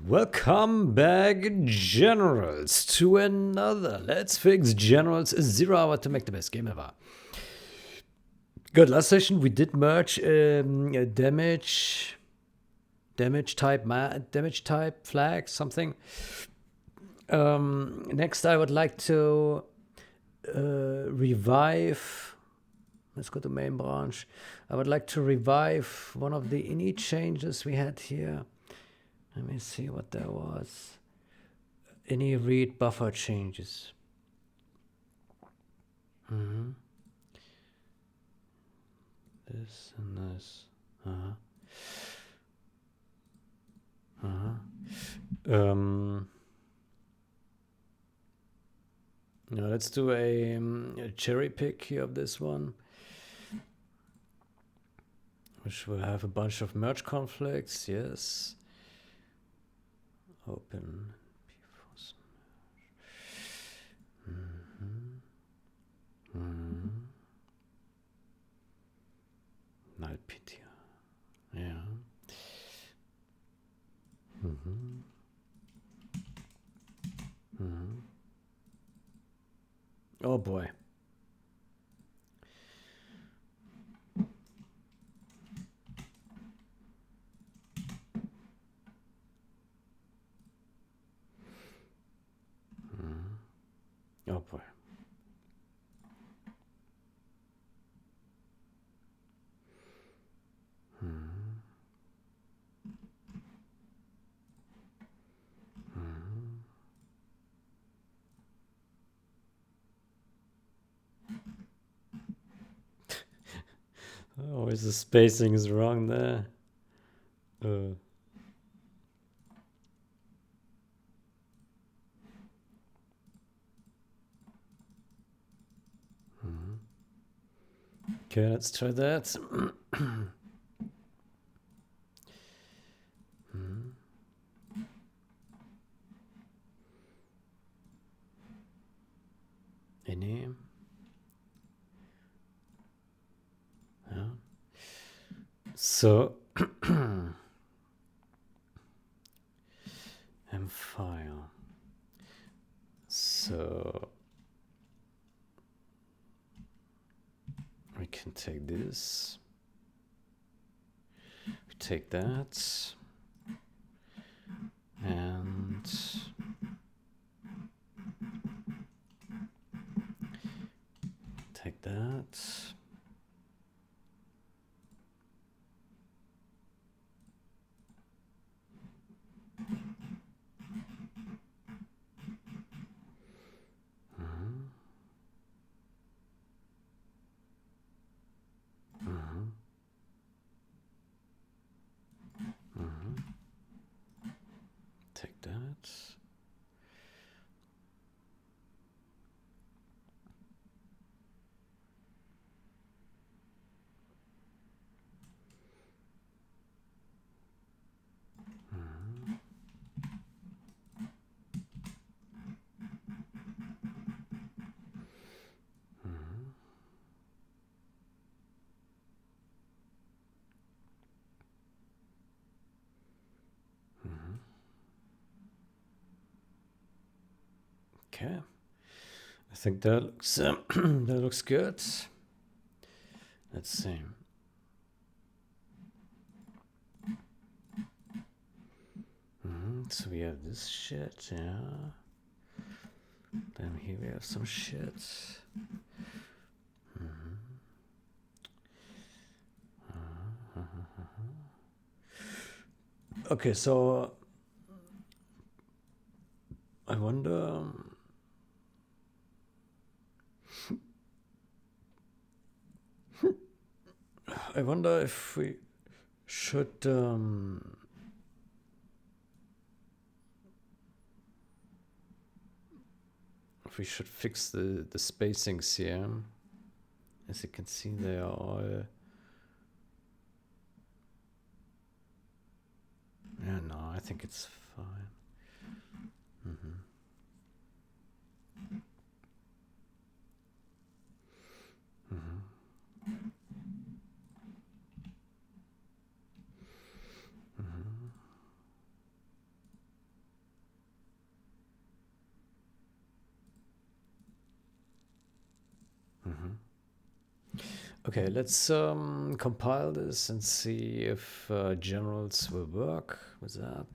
Welcome back, Generals, to another Let's Fix Generals 0 hour to make the best game ever. Good, last session we did merge damage type flag, something. Next I would like to revive, let's go to main branch. I would like to revive one of the init changes we had here. Let me see what that was. Any read buffer changes. This and this. Now let's do a cherry pick here of this one, which will have a bunch of merge conflicts. Yes. Open before merge. Null PTR. Yeah. Oh boy. Oh boy. Always the spacing is wrong there. Okay, let's try that. Any? Yeah. So file. So we can take this. We take that. And take that. Take that. Okay, I think that looks that looks good. Let's see. So we have this shit, yeah. Then here we have some shit. Okay, so I wonder. I wonder if we should fix the spacings here. As you can see, they are all. Yeah, no, I think it's fine. Okay, let's compile this and see if generals will work with that.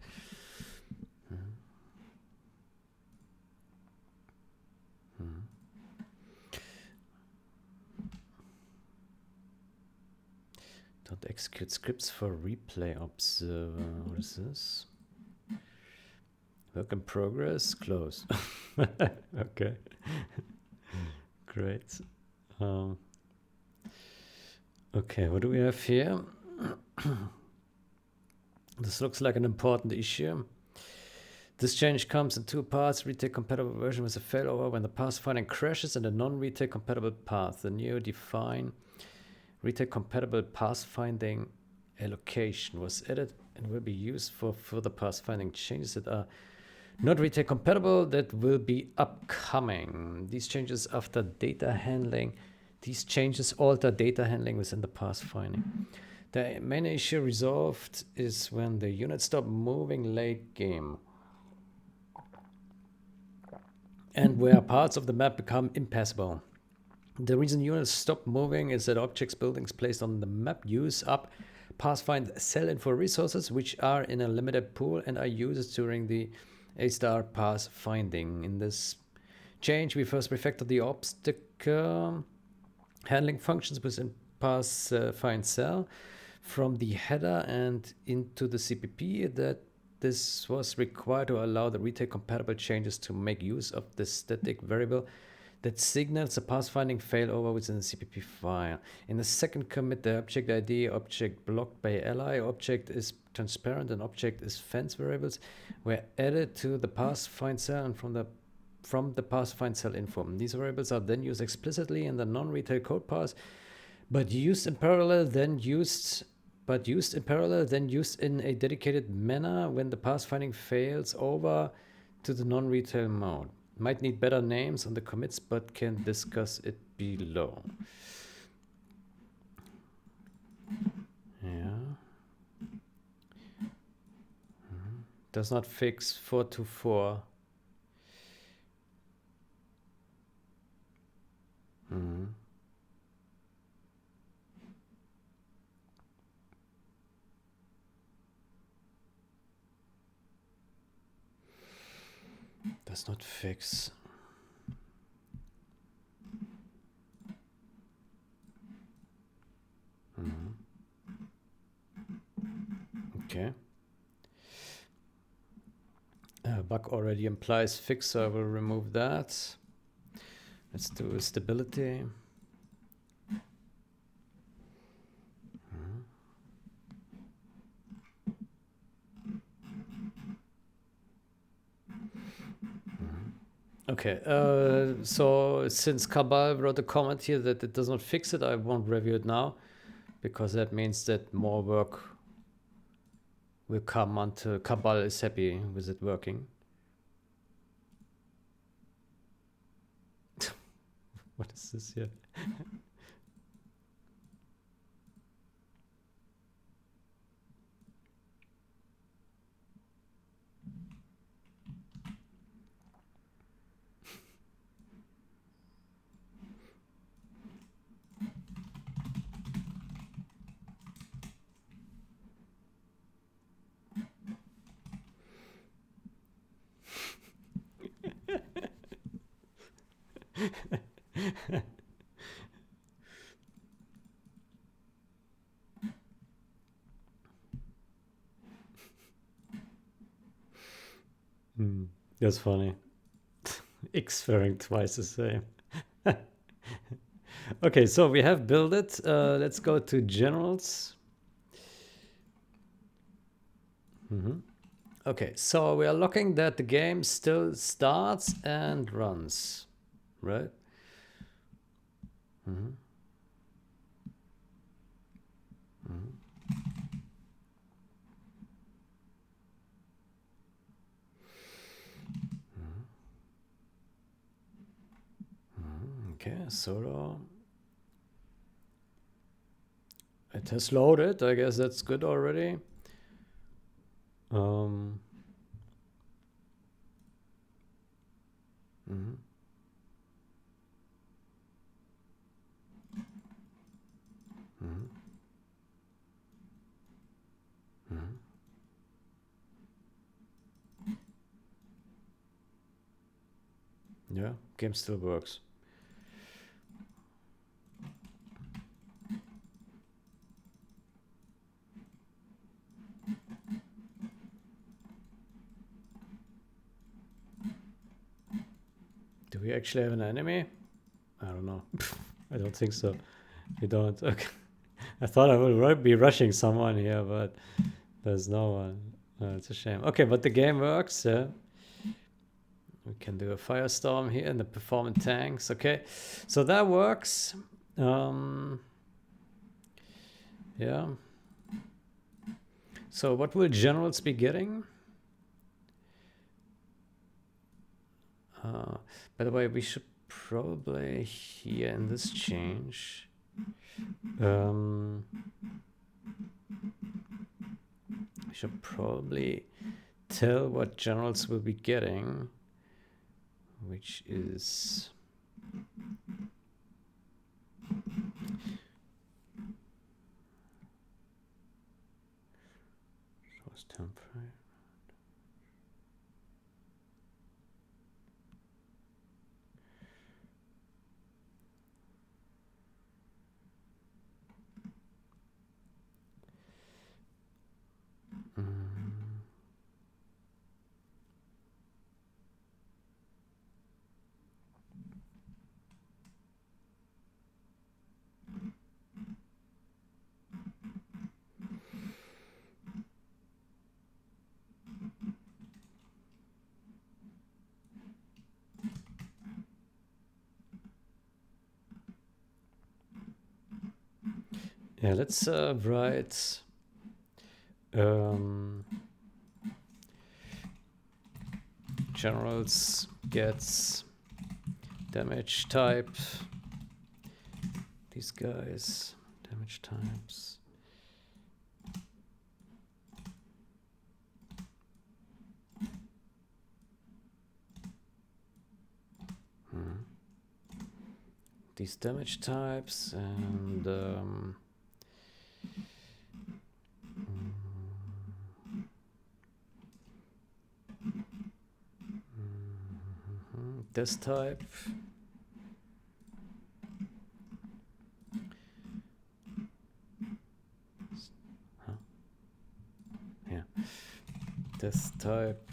Don't execute scripts for replay observer. What is this? Work in progress. Close. Okay. Great. Okay, what do we have here? This looks like an important issue. This change comes in two parts. Retake compatible version with a failover when the path finding crashes, and a non-retake compatible path. The new define retake compatible path finding allocation was added and will be used for further path finding changes that are not retake compatible that will be upcoming. These changes after data handling. These changes alter data handling within the path finding. The main issue resolved is when the units stop moving late game and where parts of the map become impassable. The reason units stop moving is that objects, buildings placed on the map use up pathfind cell info resources, which are in a limited pool and are used during the A-star path finding. In this change, we first refactored the obstacle handling functions within path find cell from the header and into the CPP. That this was required to allow the retake compatible changes to make use of the static variable that signals a pathfinding failover within the CPP file. In the second commit, the object ID, object blocked by ally, object is transparent, and object is fence variables were added to the pathfind cell and from the pathfind cell info. These variables are then used explicitly in the non-retail code path, but used in parallel, then used in a dedicated manner when the pathfinding fails over to the non-retail mode. Might need better names on the commits, but can discuss it below. Yeah. Does not fix 424. Does not fix. Okay. Bug already implies fix, so I will remove that. Let's do stability. Okay, so since Cabal wrote a comment here that it does not fix it, I won't review it now, because that means that more work will come until Cabal is happy with it working. What is this here? That's funny. X faring twice the same. Okay, so we have built it. Let's go to generals. Okay, so we are looking that the game still starts and runs, right? Okay, solo. It has loaded. I guess that's good already. Yeah, game still works. Do we actually have an enemy? I don't know. I don't think so. We don't. Okay. I thought I would be rushing someone here, but there's no one. It's a shame. Okay, but the game works. Yeah. We can do a firestorm here in the performant tanks. Okay, so that works. Yeah. So what will generals be getting? By the way, we should probably here in this change we should probably tell what generals will be getting, which is temporary. Yeah, let's write generals gets damage type. These guys, damage types. These damage types and this type. Huh? Yeah, this type.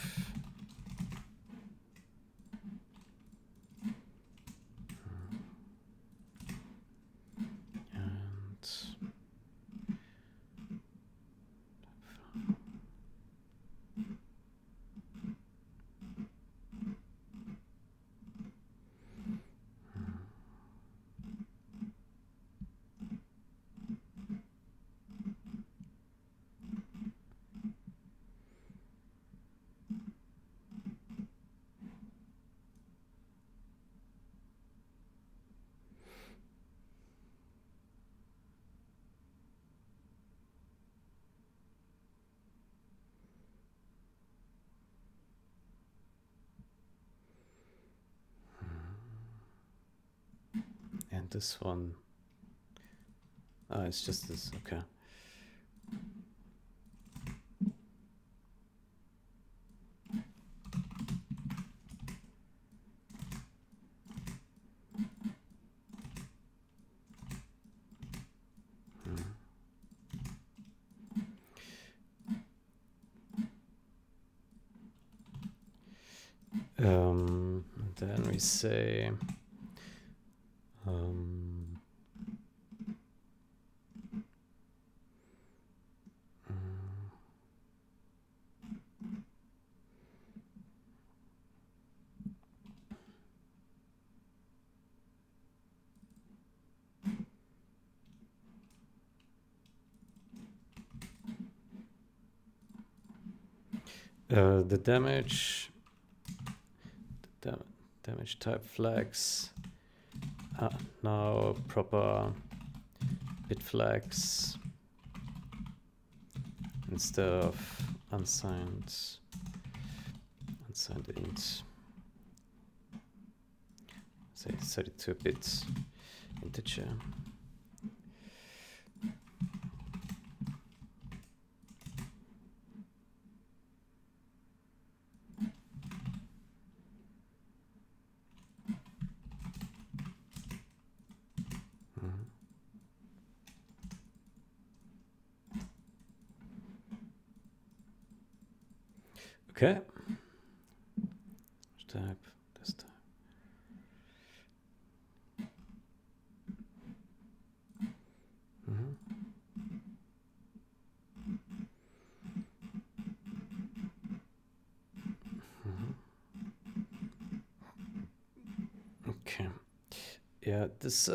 And this one, it's just this, okay. Then we say the damage type flags now proper bit flags instead of unsigned int. Say 32-bit integer. Okay. Type this time. Okay. Yeah, this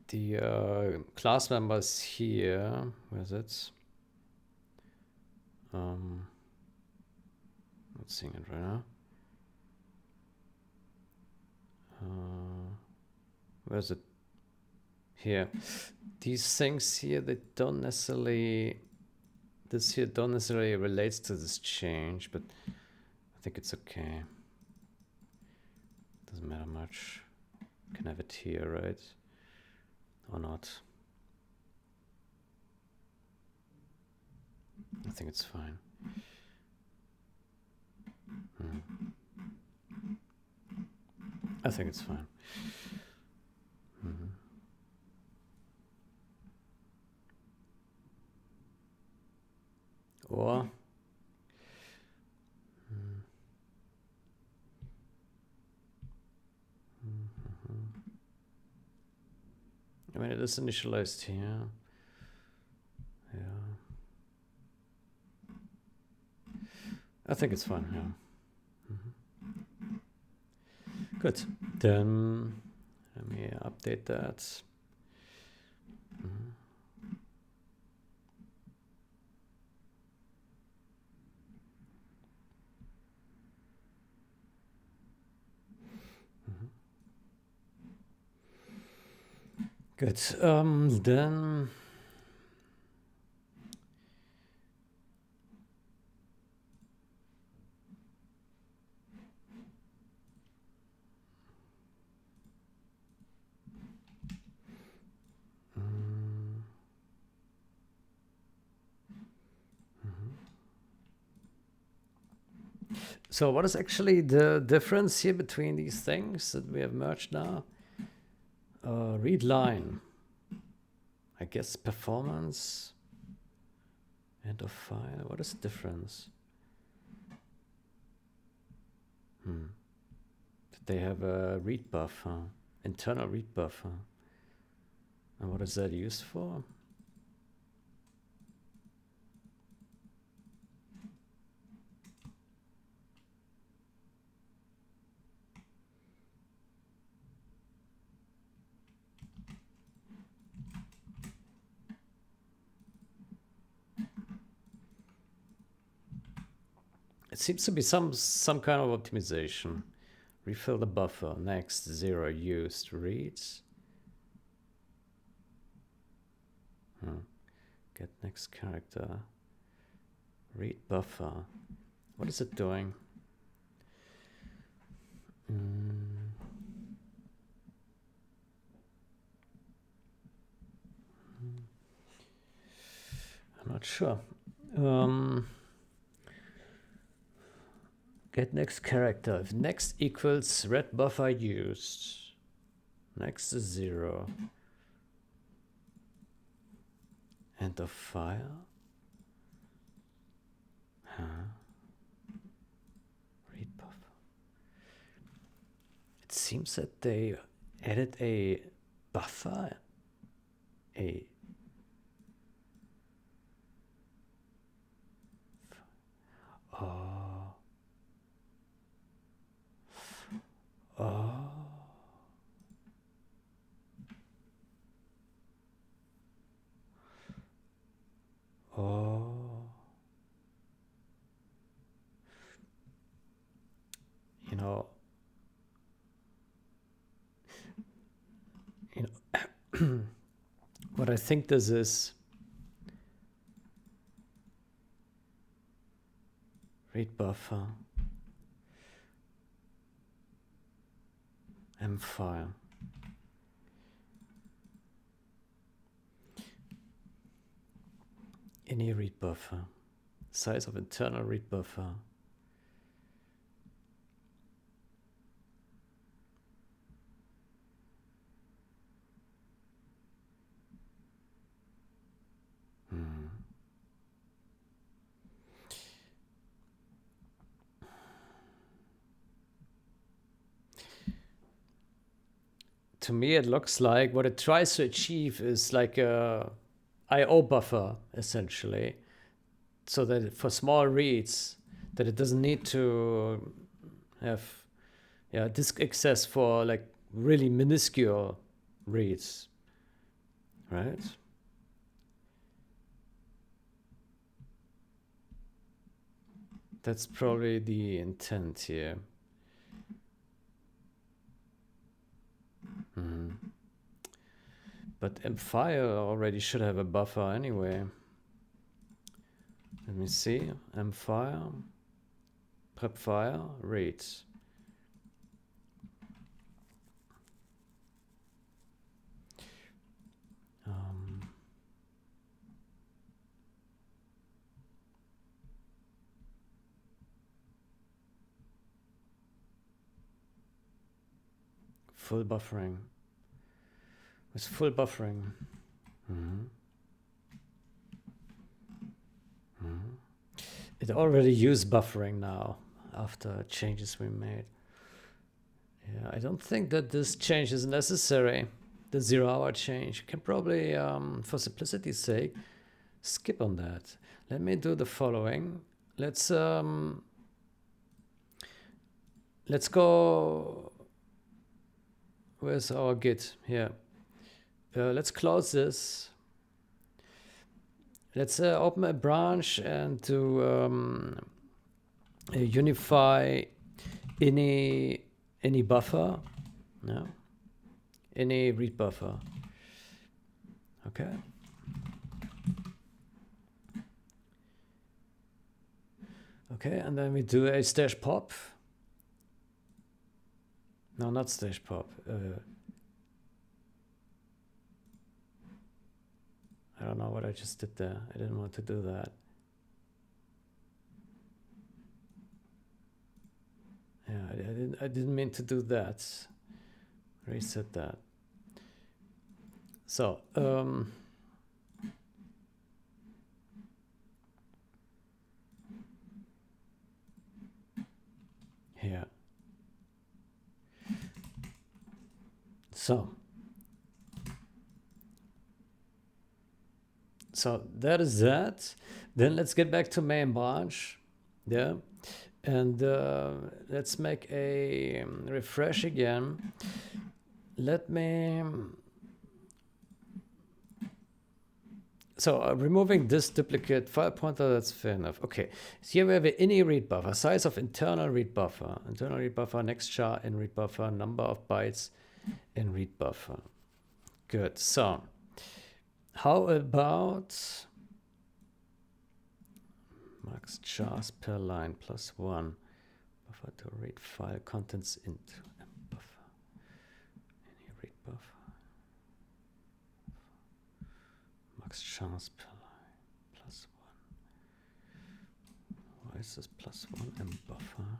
the class members here. Where is it? Not seeing it right now. Where's it? Here. These things here, they don't necessarily. This here don't necessarily relates to this change, but I think it's okay. Doesn't matter much. Can have it here, right? Or not? I think it's fine. I think it's fine. Or I mean, it is initialized here. Yeah. I think it's fine, yeah. Good. Then let me update that. Good. Then so what is actually the difference here between these things that we have merged now? Readline. I guess performance. End of file. What is the difference? They have a read buffer, internal read buffer. And what is that used for? It seems to be some kind of optimization. Refill the buffer. Next, 0 used. Reads. Get next character. Read buffer. What is it doing? I'm not sure. Get next character. If next equals read buffer used. Next is 0. End of file. Read buffer. It seems that they added a buffer. You know, what I think this is, read buffer, M file. Any read buffer, size of internal read buffer. to me it looks like what it tries to achieve is like a I/O buffer essentially, so that for small reads that it doesn't need to have disk access for like really minuscule reads, right? That's probably the intent here. But Empire already should have a buffer anyway. Let me see. Empire, prepfire, reads. Full buffering. With full buffering. It already used buffering now after changes we made. Yeah, I don't think that this change is necessary. The 0-hour change. You can probably, for simplicity's sake, skip on that. Let me do the following. Let's go. Where's our Git? Here. Let's close this. Let's open a branch and do unify any buffer. No. Any read buffer. Okay. Okay, and then we do a stash pop. No, not stash pop. I don't know what I just did there. I didn't want to do that. Yeah, I didn't mean to do that. Reset that. So, here. So that is that. Then let's get back to main branch. Yeah. And let's make a refresh again. Let me... So removing this duplicate file pointer, that's fair enough. Okay, so here we have an any read buffer, size of internal read buffer, next char in read buffer, number of bytes in read buffer. Good. So how about max chars per line +1 buffer to read file contents into buffer. Any read buffer. Max chars per line +1. Why is this +1 M buffer?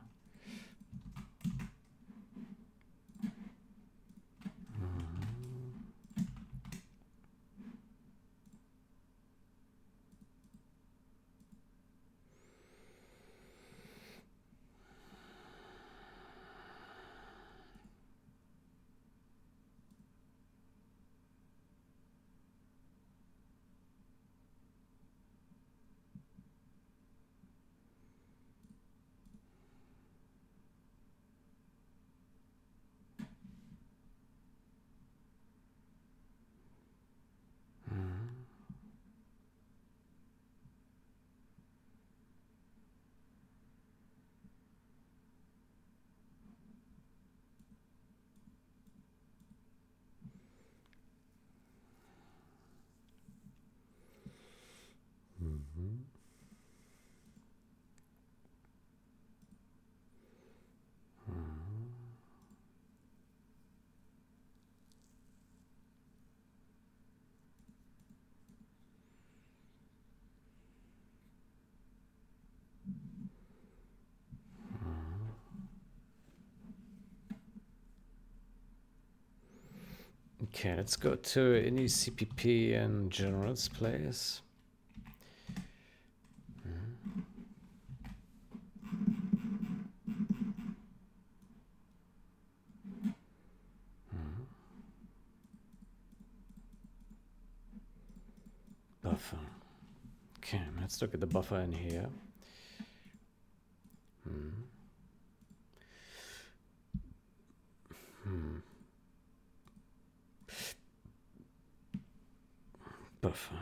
Okay, let's go to any CPP and generals place. Okay, let's look at the buffer in here. Buffer.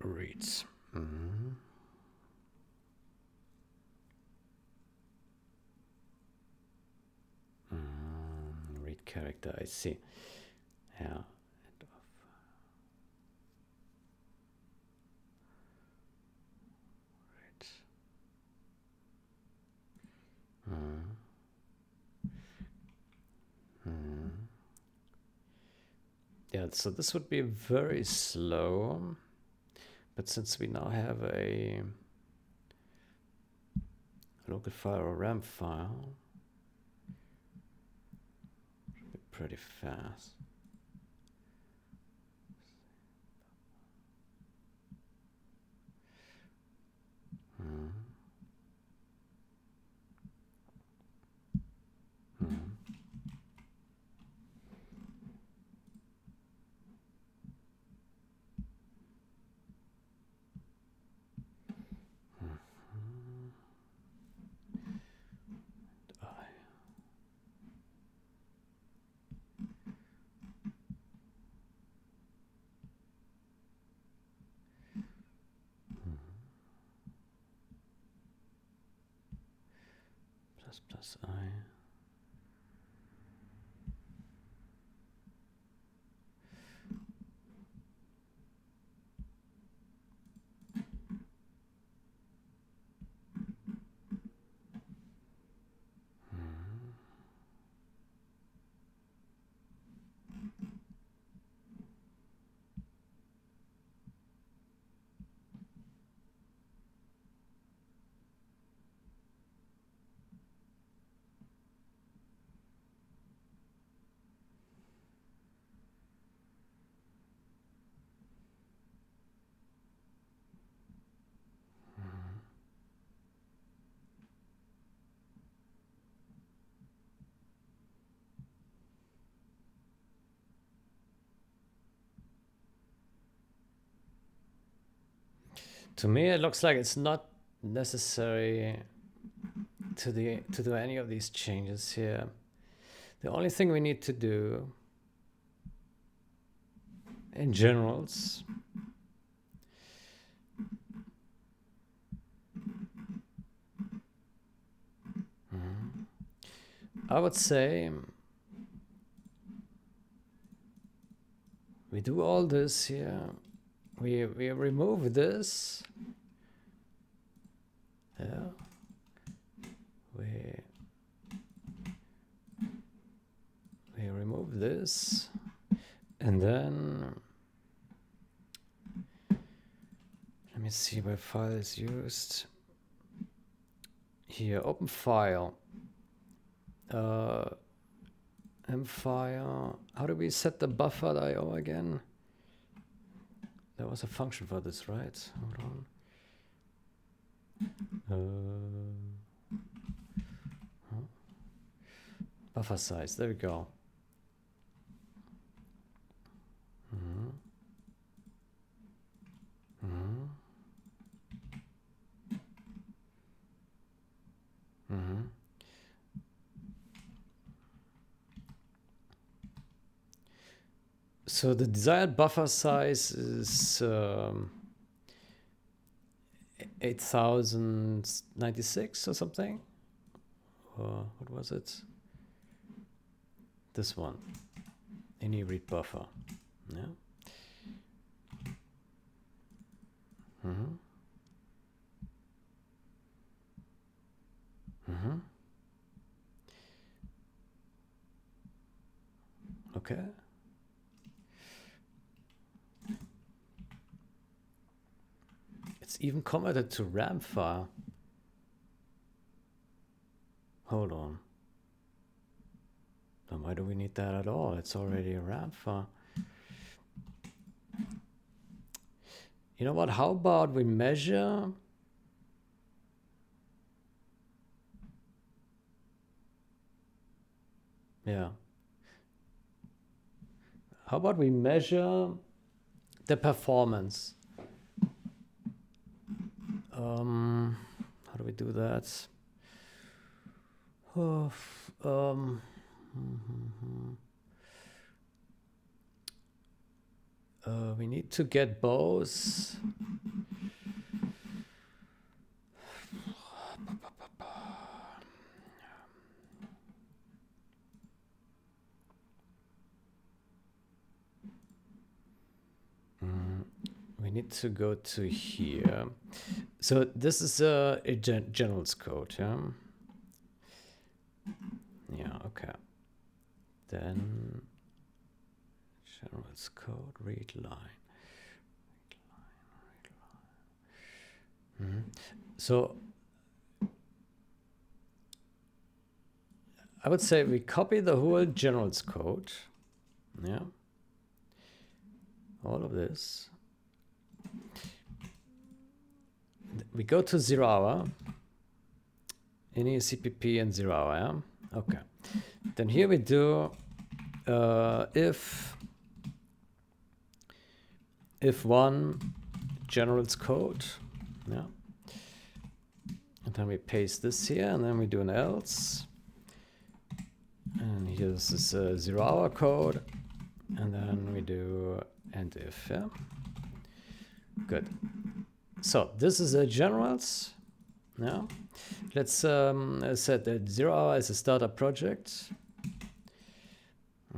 Reads. Read character, I see. Yeah. Yeah, so this would be very slow, but since we now have a local file or RAM file, it'll be pretty fast. Plus I. To me, it looks like it's not necessary to do any of these changes here. The only thing we need to do in generals I would say we do all this here. We remove this. Yeah. We remove this, and then let me see where file is used. Here, open file. mfile. How do we set the buffer.io again? There was a function for this, right? Hold on. Buffer size. There we go. So the desired buffer size is 8096 or something. What was it? This one. Any read buffer. Yeah. Okay. It's even committed to RAM file. Hold on. Then why do we need that at all? It's already a RAM file. You know what? How about we measure? Yeah. How about we measure the performance. How do we do that? Oh, we need to get both. We need to go to here. So this is a general's code, yeah? Yeah, okay. Then general's code, read line. So I would say we copy the whole general's code, yeah? All of this. We go to 0 hour, any CPP and 0 hour, yeah? Okay. Then here we do if one general's code, yeah? And then we paste this here, and then we do an else. And here this is a 0 hour code, and then we do and if, yeah? Good. So this is a generals, yeah? Let's set that 0 hour as a startup project.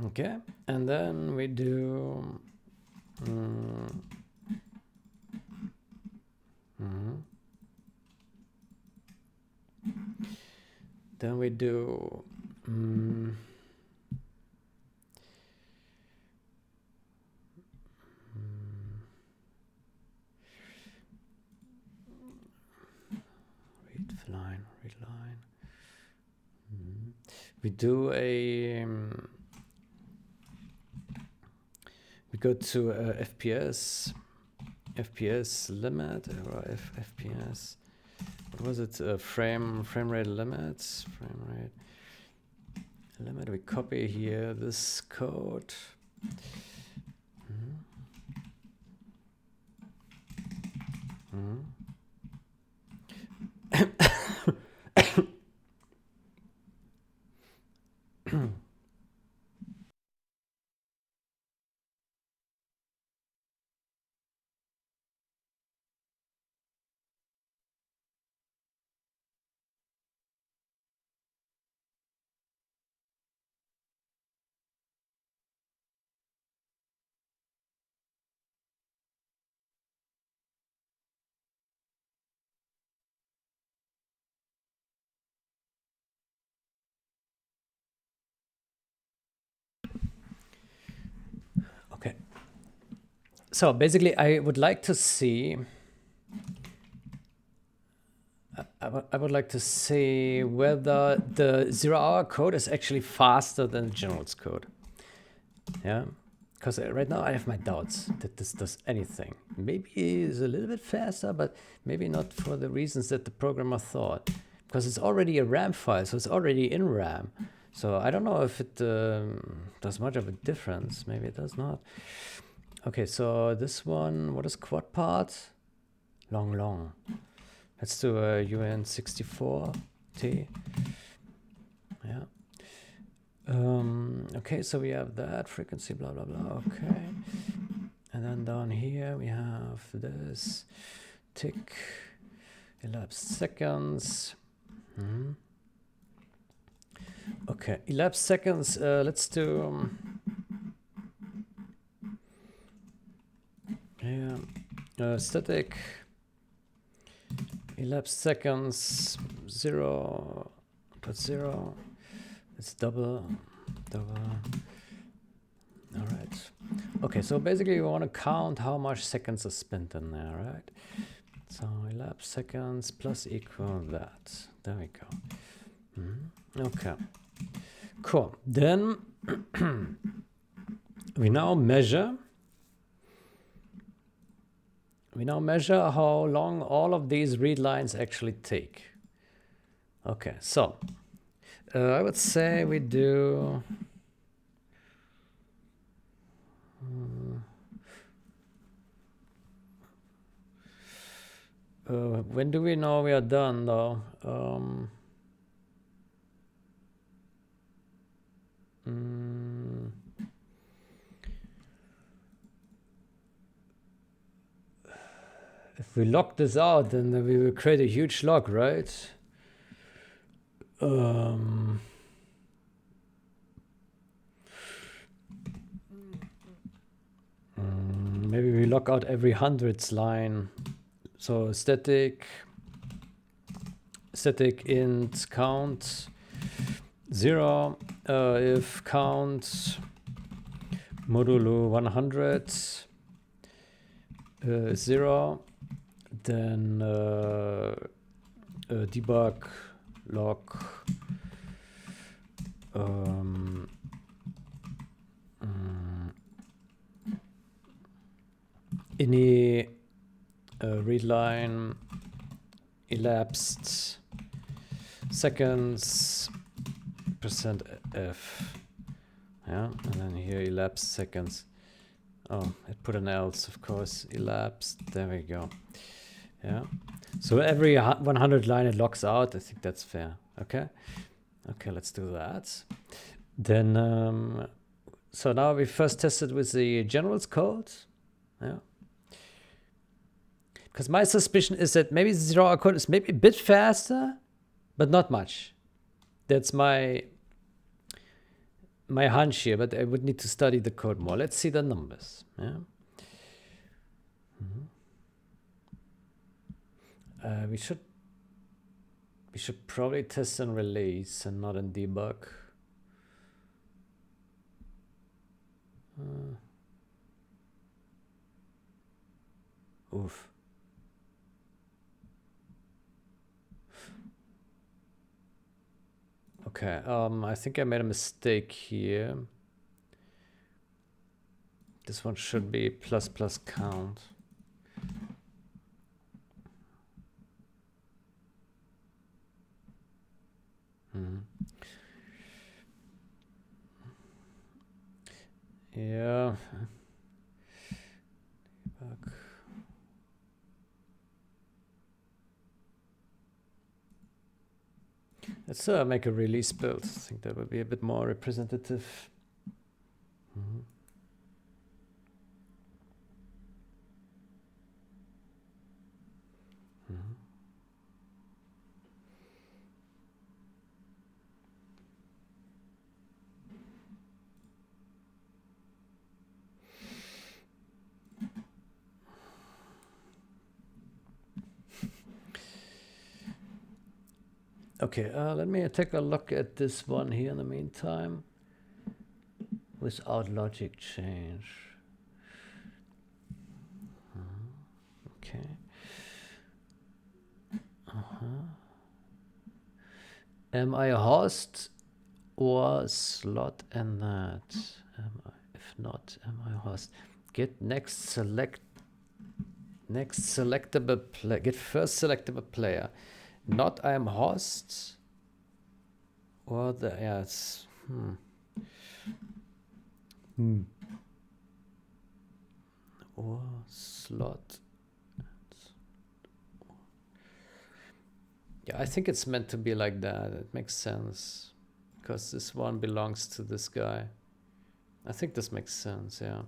Okay, and then we do then we do readLine. We do a we go to FPS limit or FPS. What was it? Frame rate limits. Frame rate limit. We copy here this code. Okay. So basically, I would like to see. I would like to see whether the 0 hour code is actually faster than the general's code. Yeah, because right now I have my doubts that this does anything. Maybe it's a little bit faster, but maybe not for the reasons that the programmer thought. Because it's already a RAM file, so it's already in RAM. So I don't know if it does much of a difference. Maybe it does not. Okay, so this one, what is quad part? Long. Let's do a UN64T. Yeah. Okay, so we have that frequency, blah, blah, blah. Okay. And then down here we have this tick, elapsed seconds. Okay, elapsed seconds. Let's do static elapsed seconds 0.0. It's double. All right. Okay, so basically you want to count how much seconds are spent in there, right? So elapsed seconds plus equal that. There we go. Okay. Cool. Then we now measure. How long all of these read lines actually take. Okay, so I would say we do When do we know we are done though? If we lock this out, then we will create a huge lock, right? Maybe we lock out every hundreds line. So static int count 0 if count modulo 100 0, then debug log any readline elapsed seconds %f, yeah, and then here elapsed seconds. Oh, it put an else, of course. Elapsed, there we go. Yeah, so every 100 line it locks out. I think that's fair. Okay, let's do that. Then so now we first tested with the generals code. Yeah, because my suspicion is that maybe the 0 code is maybe a bit faster, but not much. That's my hunch here, but I would need to study the code more. Let's see the numbers. Yeah. We should probably test and release and not in debug. Oof. Okay, I think I made a mistake here. This one should be plus count. Yeah. Let's make a release build. I think that would be a bit more representative. Okay, let me take a look at this one here in the meantime. Without logic change. Okay. Am I a host or slot and that? If not, am I a host? Get next selectable player. Get first selectable player. Not I am host or the yes. Or slot. Yeah, I think it's meant to be like that. It makes sense because this one belongs to this guy. I think this makes sense. Yeah.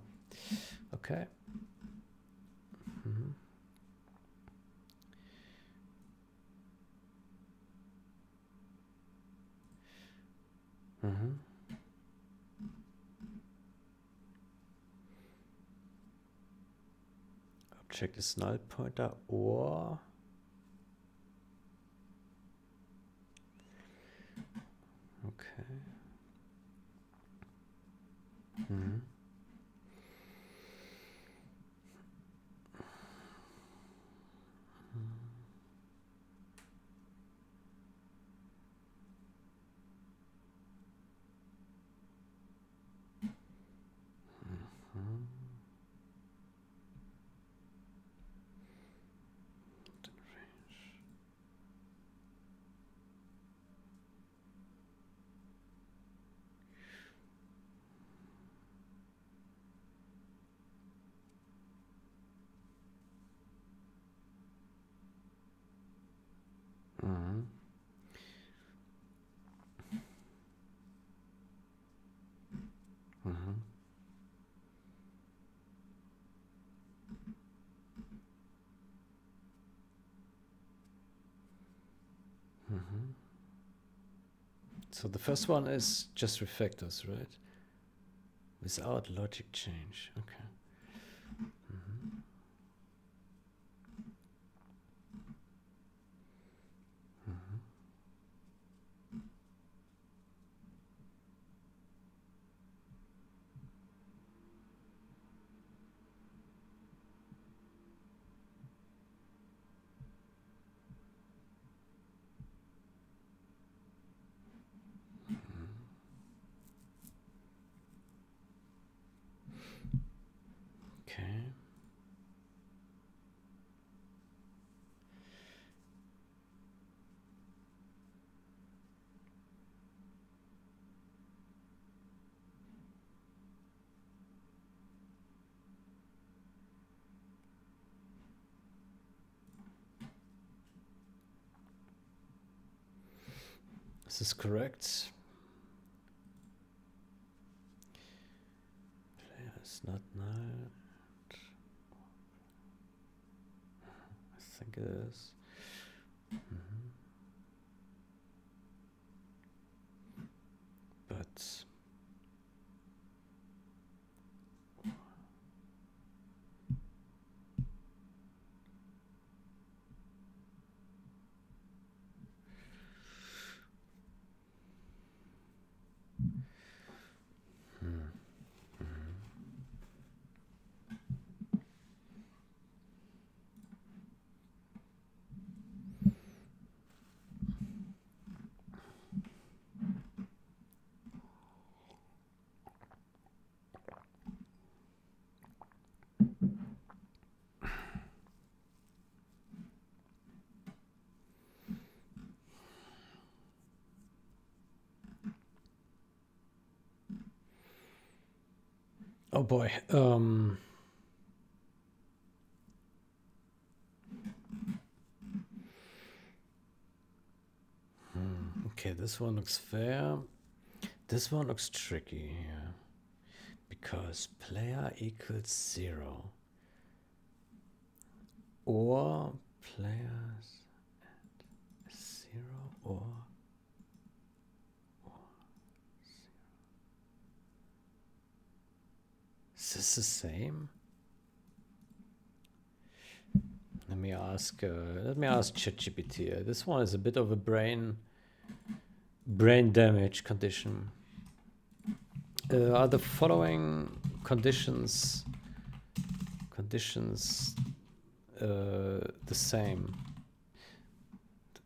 Okay. Object is null pointer or okay. Mm-hmm. Mm-hmm. Mm-hmm. So the first one is just refactors, right? Without logic change. Okay. Mm-hmm. Mm-hmm. Okay. This is correct. It's not now. I think it is. Mm-hmm. But oh boy. Okay, this one looks fair. This one looks tricky here. Because player equals 0. Or players at 0 or 0. Is this the same? Let me ask ChatGPT. This one is a bit of a brain damage condition. Are the following conditions the same?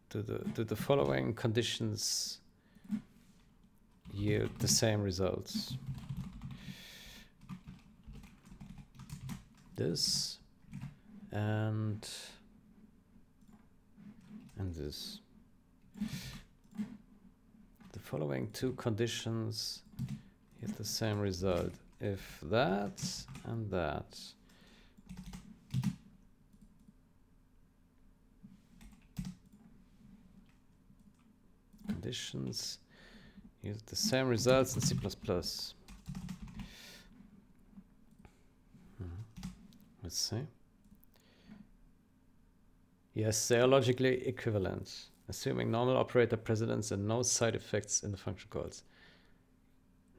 Do the following conditions yield the same results? This and this. The following two conditions yield the same result if that and that. Conditions yield the same results in C++. Let's see. Yes, they are logically equivalent, assuming normal operator precedence and no side effects in the function calls.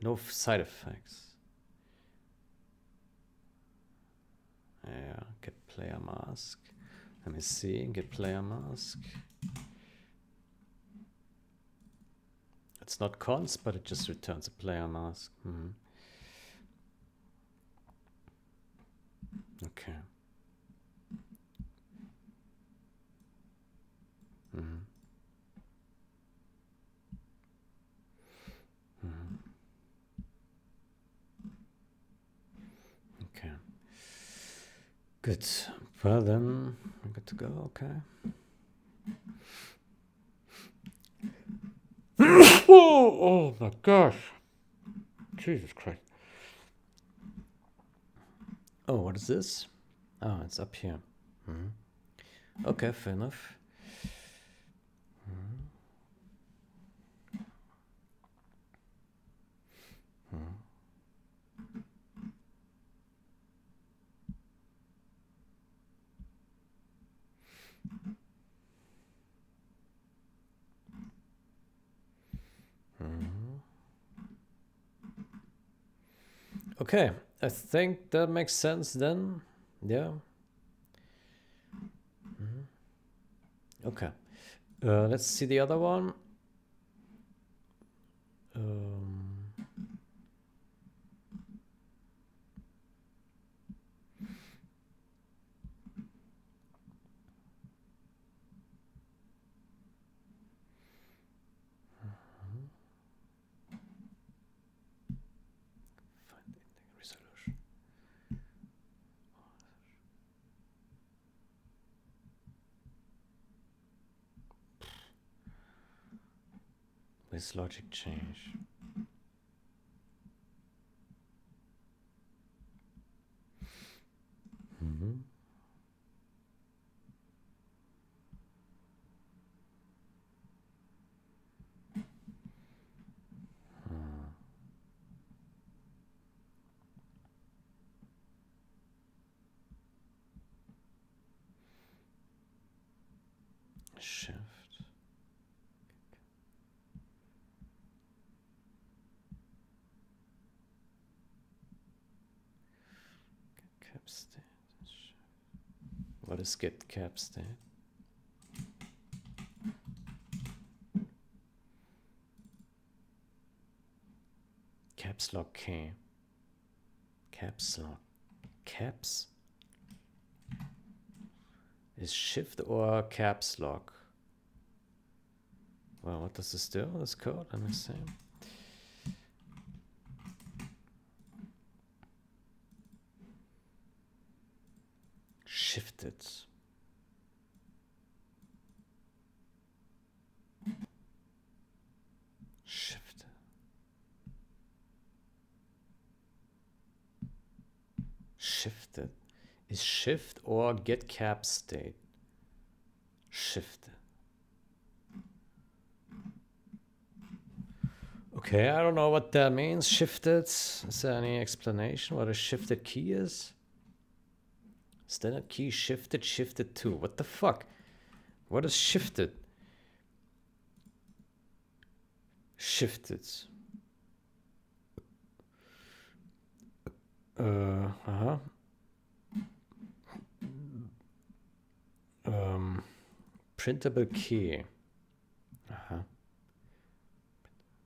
No side effects. Yeah, get player mask. Let me see, get player mask. It's not const, but it just returns a player mask. Okay. Okay. Good. Well, then we're good to go. Okay. Oh my gosh. Jesus Christ. Oh, what is this? Oh, it's up here. Okay, fair enough. Okay, I think that makes sense then. Yeah. Okay. Let's see the other one. Resolution. With logic change. Shift. Cap state. What is get cap state? Caps lock K. Caps lock. Caps is shift or caps lock? Well, what does this do? This code? Let me see. Shifted. Shifted. Shifted. Is shift or get cap state? Shifted. Okay, I don't know what that means. Shifted. Is there any explanation what a shifted key is? Standard key shifted, shifted to. What the fuck? What is shifted? Shifted. Printable key.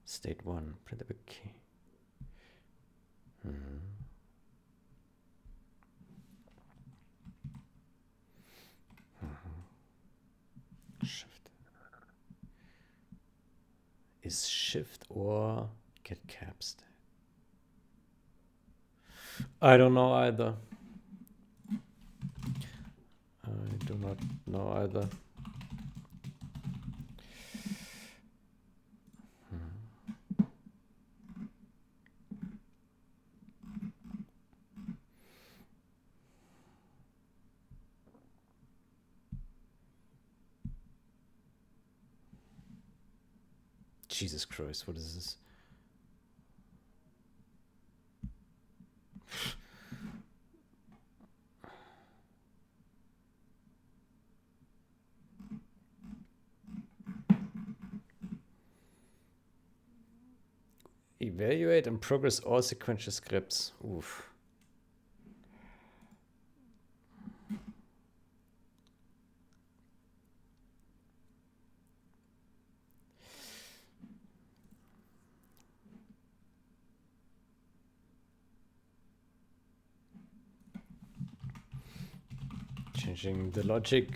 State 1, printable key. Shift. Is shift or get cap state? I don't know either. I do not know either. Jesus Christ, what is this? Evaluate and progress all sequential scripts. Oof. Changing the logic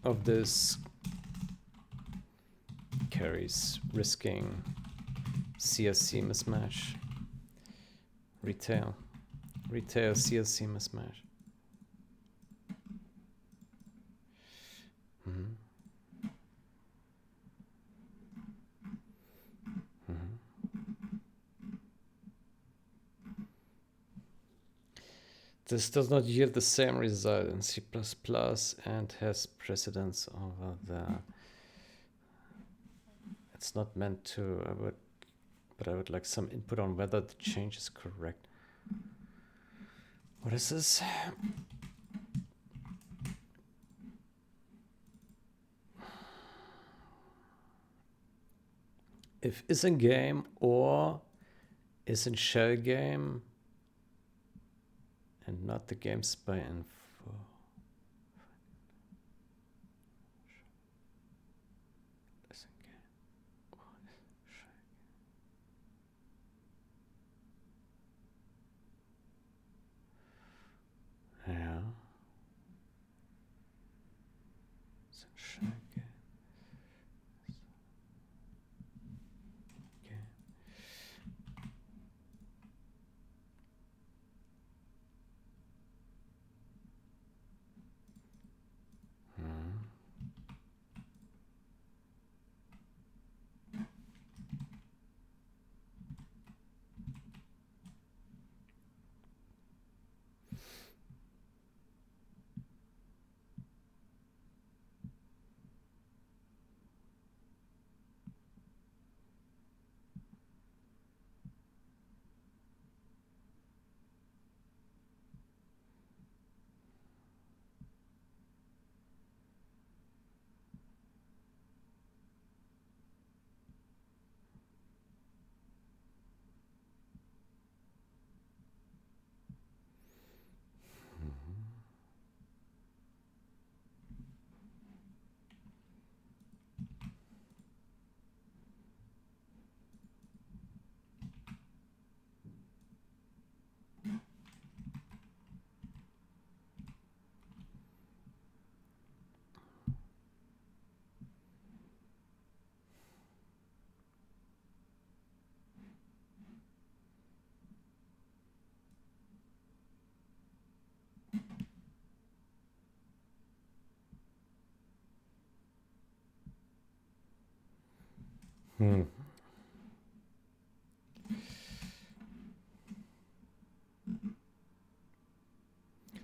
of this carries risking CSC mismatch. Retail CSC mismatch. This does not yield the same result in C++ and has precedence over that. It's not meant to, but I would like some input on whether the change is correct. What is this? If is in game or is in shell game, and not the game spy info. Ja.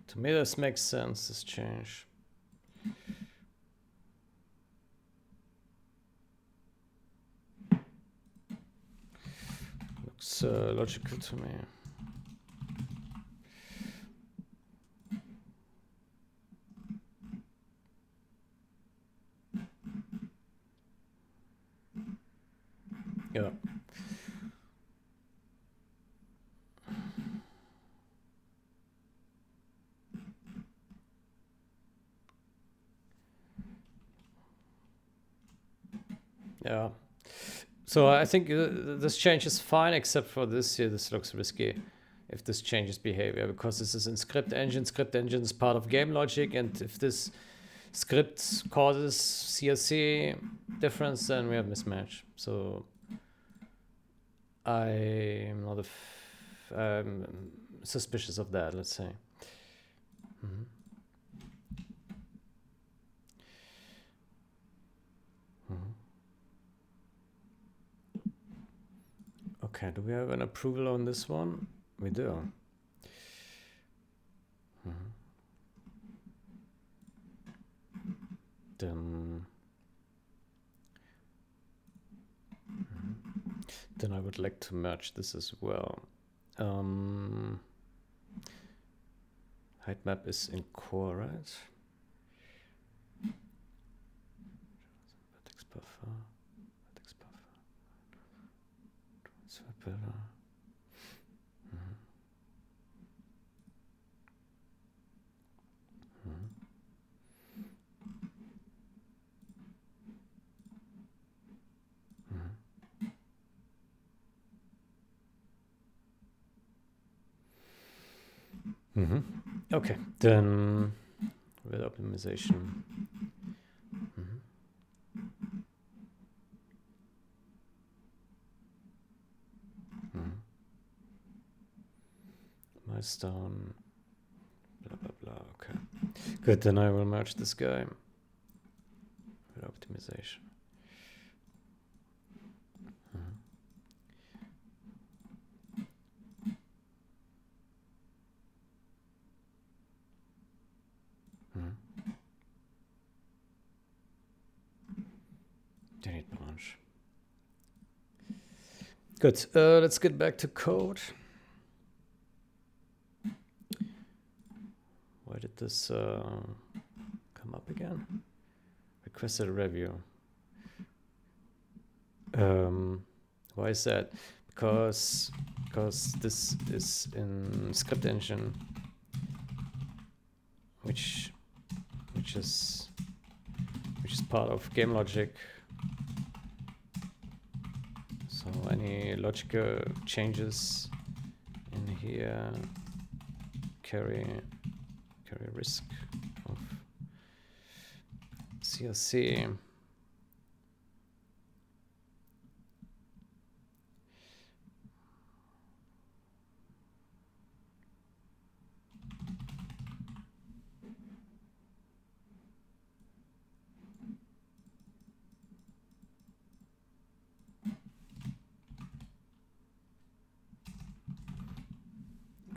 To me, this makes sense, this change. Looks logical to me. Yeah. Yeah. So I think this change is fine, except for this here. This looks risky if this changes behavior, because this is in script engine. Script engine is part of game logic, and if this script causes CSC difference, then we have mismatch. So I'm not suspicious of that, let's say. Okay, do we have an approval on this one? We do. Then I would like to merge this as well. Height map is in core, right? Vertex buffer, transfer pillar. Okay, then with optimization. Milestone, blah blah blah. Okay, good. Then I will merge this guy with optimization. Delete branch. Good. Let's get back to code. Why did this come up again? Requested a review. Why is that? Because this is in script engine. which is part of game logic. So any logical changes in here carry risk of CRC.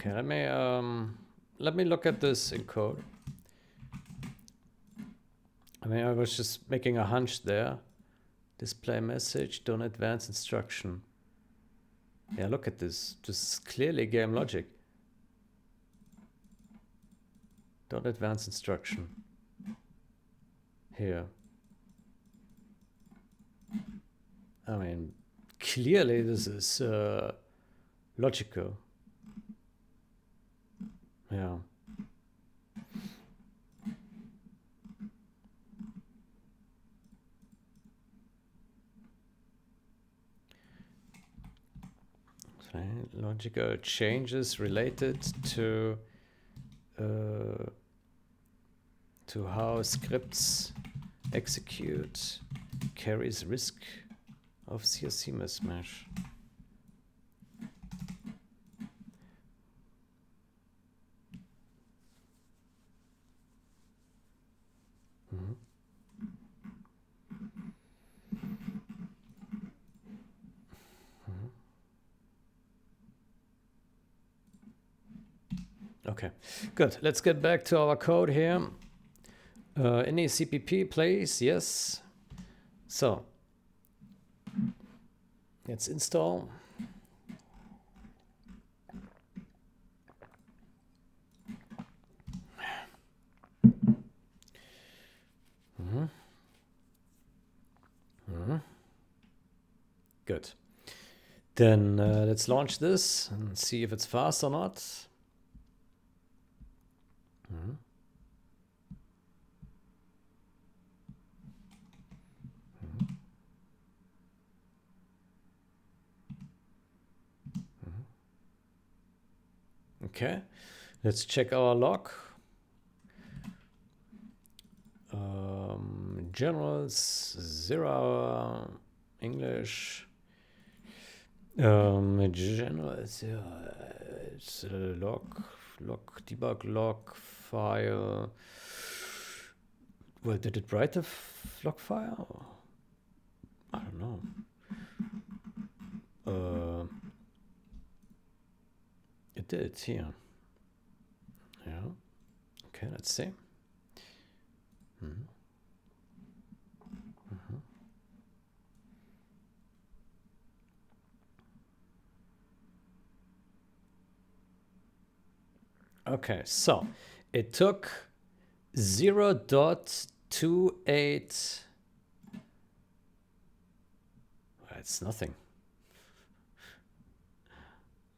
Okay, let me look at this in code. I mean, I was just making a hunch there. Display message, don't advance instruction. Yeah, look at this. This is clearly game logic. Don't advance instruction. Here. I mean, clearly this is logical. Yeah. Okay. Logical changes related to how scripts execute carries risk of CRC mismatch. Okay, good. Let's get back to our code here. Any CPP, please? Yes. So let's install. Good. Then let's launch this and see if it's fast or not. Okay, let's check our log. Generals 0 hour, English. Generals, it's a log debug log file. Well, did it write the log file? I don't know. It did here. Yeah. Okay, let's see. Okay, so it took 0.28. It's nothing.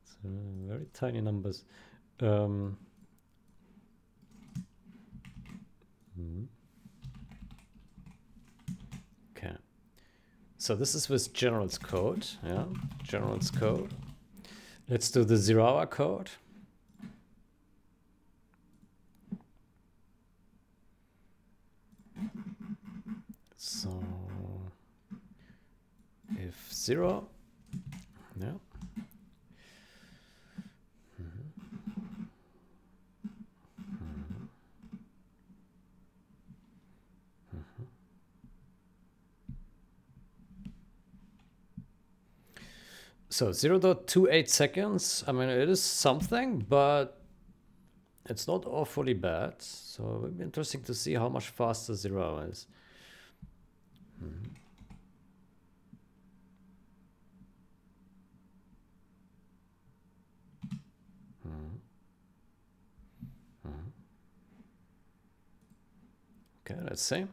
It's very tiny numbers. Okay. So this is with general's code. Yeah, general's code. Let's do the 0 hour code. So if 0, yeah. So 0.28 seconds. I mean, it is something, but it's not awfully bad. So it would be interesting to see how much faster 0 hour is. Okay, let's see.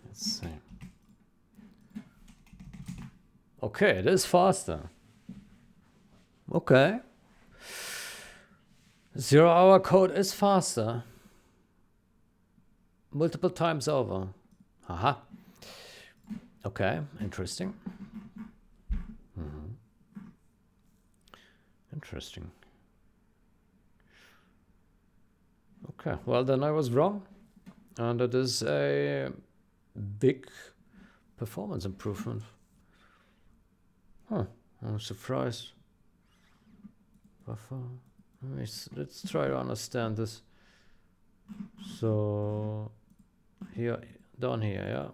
Let's see. Okay, it is faster. Okay. 0-hour code is faster. Multiple times over. Haha. Okay, interesting. Interesting. Okay, well then I was wrong. And it is a big performance improvement. Huh, I'm surprised. Buffer. Let's try to understand this. So here, down here, yeah.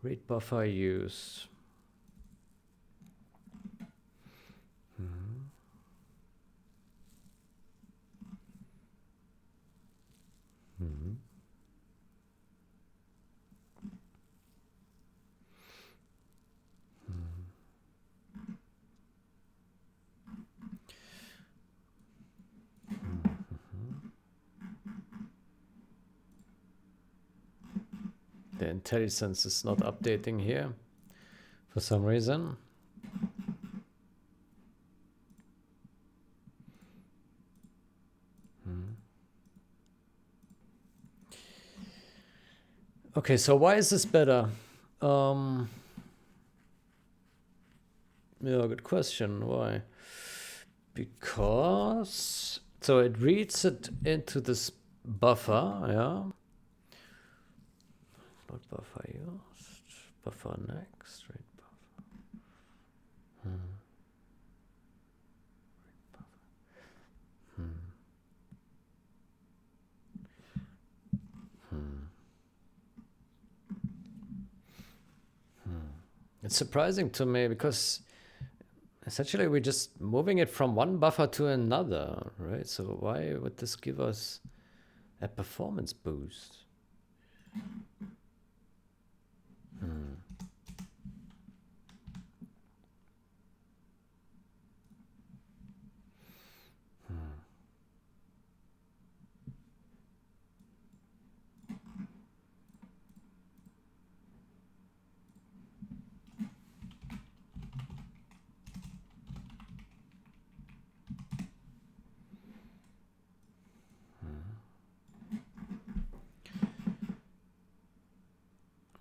Read buffer use. The IntelliSense is not updating here for some reason. Okay, so why is this better? Yeah, good question. Why? Because so it reads it into this buffer, yeah. Not buffer used. Buffer next. Read buffer. It's surprising to me because essentially we're just moving it from one buffer to another, right? So why would this give us a performance boost?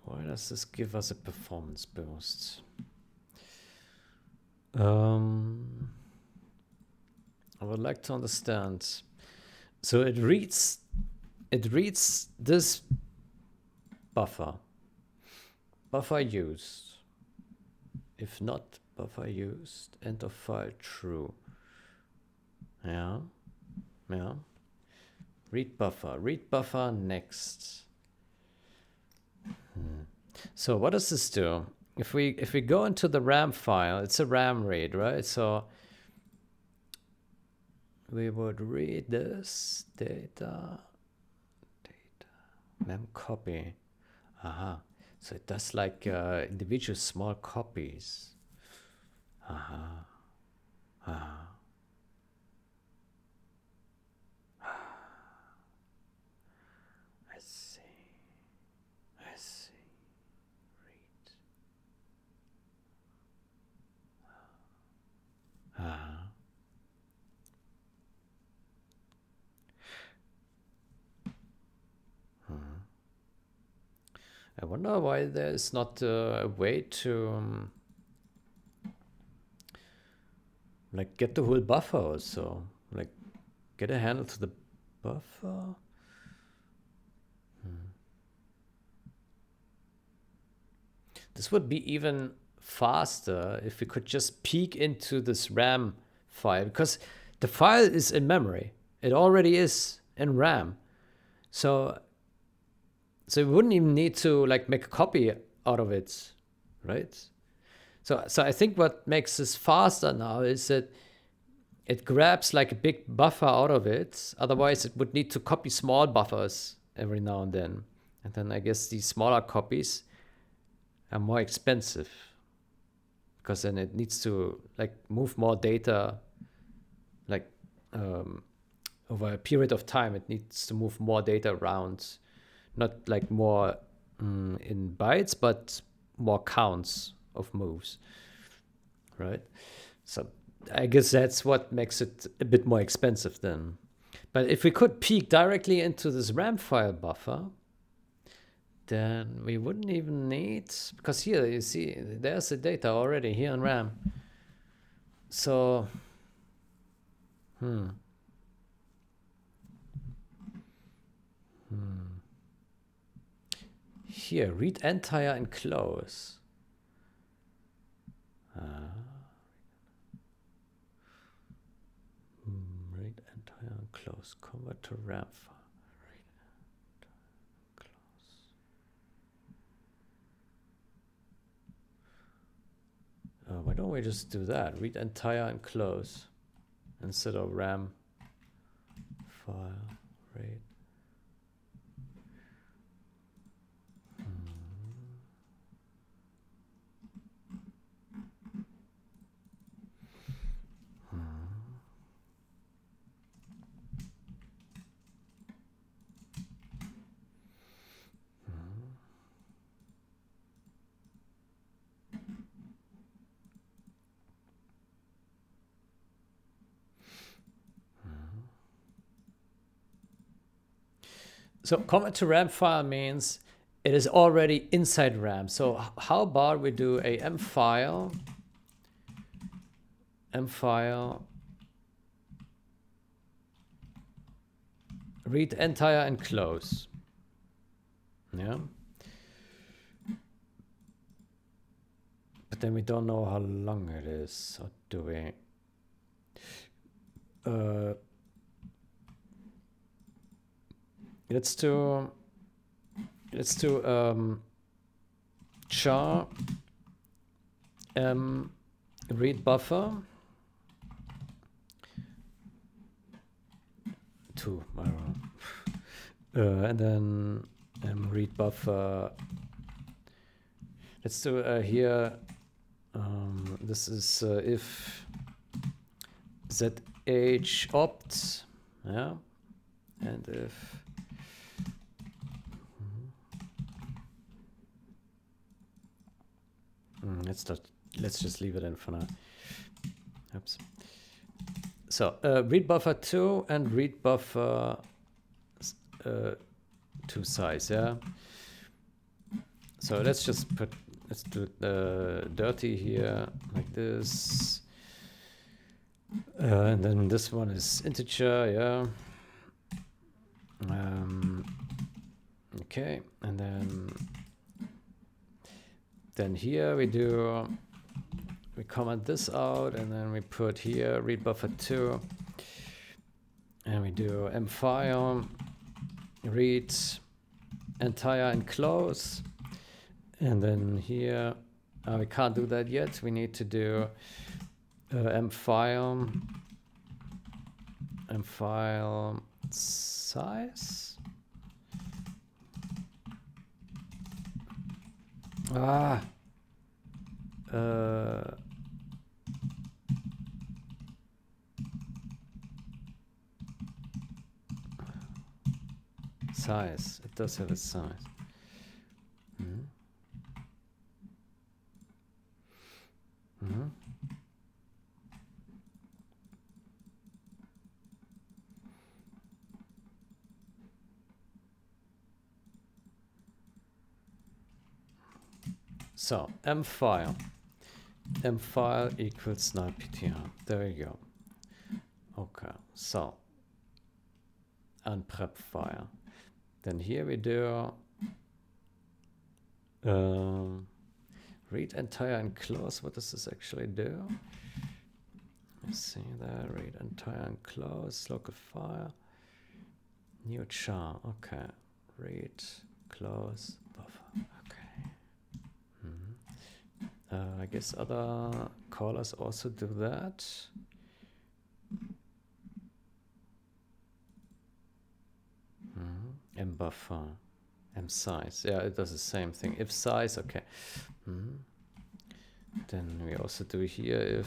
Why does this give us a performance boost? I would like to understand. So it reads this buffer used. If not buffer used, end of file true. Yeah. Read buffer next. So what does this do? If we go into the RAM file, it's a RAM read, right? So we would read this data mem copy. Aha. So it does like individual small copies. Aha. I see. Read. I wonder why there's not a way to like get the whole buffer or so. Like get a handle to the buffer. This would be even faster if we could just peek into this RAM file, because the file is in memory. It already is in RAM. So we wouldn't even need to like make a copy out of it, right? So I think what makes this faster now is that it grabs like a big buffer out of it. Otherwise, it would need to copy small buffers every now and then. And then I guess these smaller copies are more expensive because then it needs to like move more data like over a period of time. It needs to move more data around, not like more in bytes, but more counts of moves, right? So I guess that's what makes it a bit more expensive then. But if we could peek directly into this RAM file buffer, then we wouldn't even need, because here you see there's the data already here in RAM. So, here, read entire and close. Read entire and close. Convert to RAM file. Read entire and close. Why don't we just do that? Read entire and close instead of RAM file. Read. So convert to RAM file means it is already inside RAM. So how about we do a M file, read entire and close. Yeah. But then we don't know how long it is, or do we? Let's do char read buffer 2, I don't know. And then read buffer. Let's do here. This is if zh opt, yeah, and if let's just leave it in for now. Oops. So read buffer 2 and read buffer 2 size, yeah. So let's just let's do dirty here like this, and then this one is integer, yeah. Okay, and then here we comment this out, and then we put here read buffer 2, and we do m file read entire and close, and then here we can't do that yet. We need to do m file size. Size. It does have a size. So m file equals null_ptr. There you go. Okay, so unprep file. Then here we do read entire and close. What does this actually do? Let's see there. Read entire and close. Local file. New char. Okay. Read close buffer. Okay. I guess other callers also do that. M buffer, M size. Yeah, it does the same thing. If size, okay. Then we also do here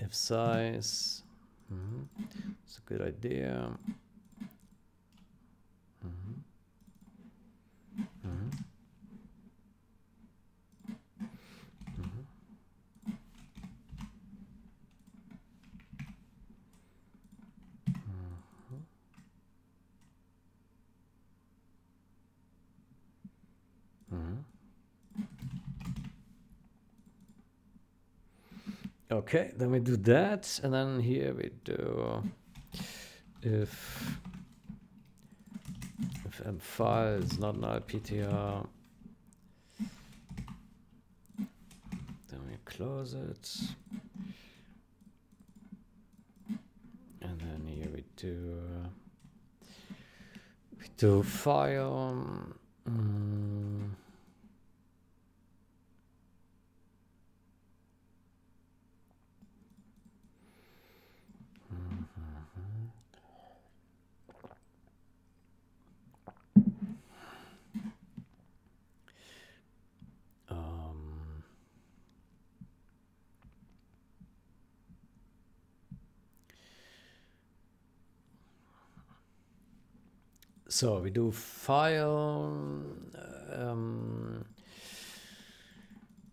if size. It's a good idea. Okay, then we do that, and then here we do if m file is not null ptr, then we close it, and then here we do file. So we do file,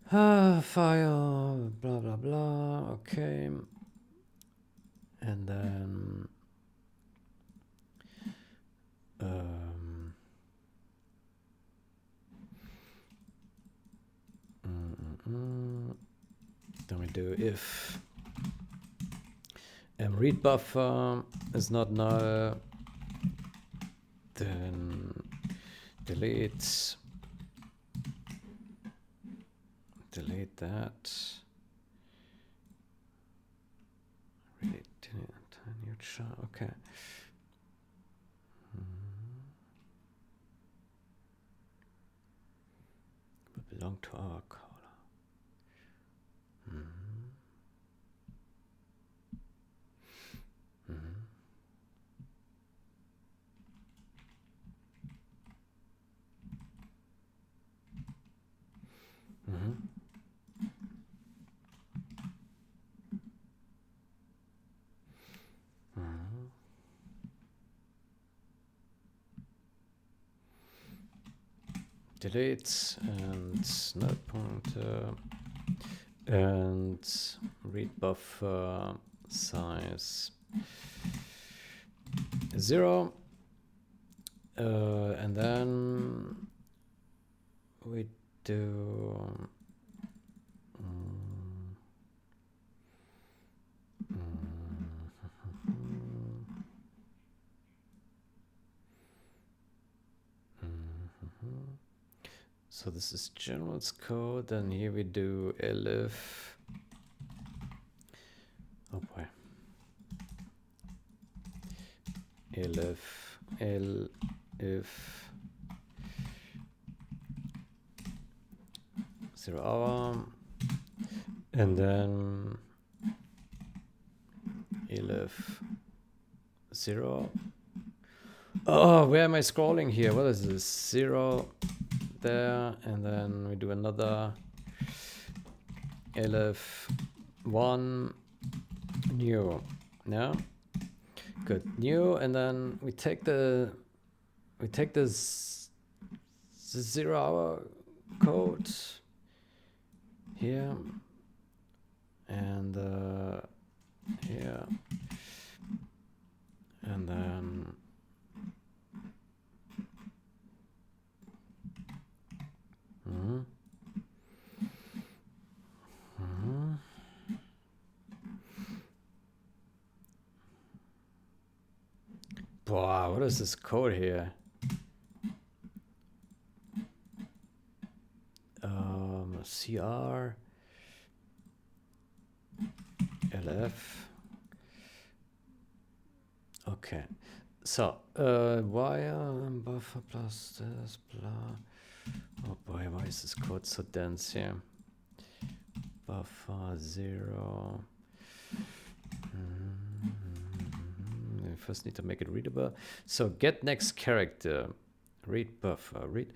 file, blah, blah, blah. Okay. And then, then we do if read buffer is not null, then delete that. Really new chart. Okay. Belong to our caller. Delete and null pointer and read buffer size 0, and then we do so this is general's code, and here we do elif. Oh boy. Elif 0 hour, and then elif 0. Oh, where am I scrolling here? What is this? 0 there, and then we do another elif 1 new. No, good, new, and then we take this 0 hour code here and here, and then wow, what is this code here? CR LF. Okay, so wire buffer plus this blah. Oh boy, why is this code so dense here? Buffer 0. We first need to make it readable. So get next character, read buffer, read.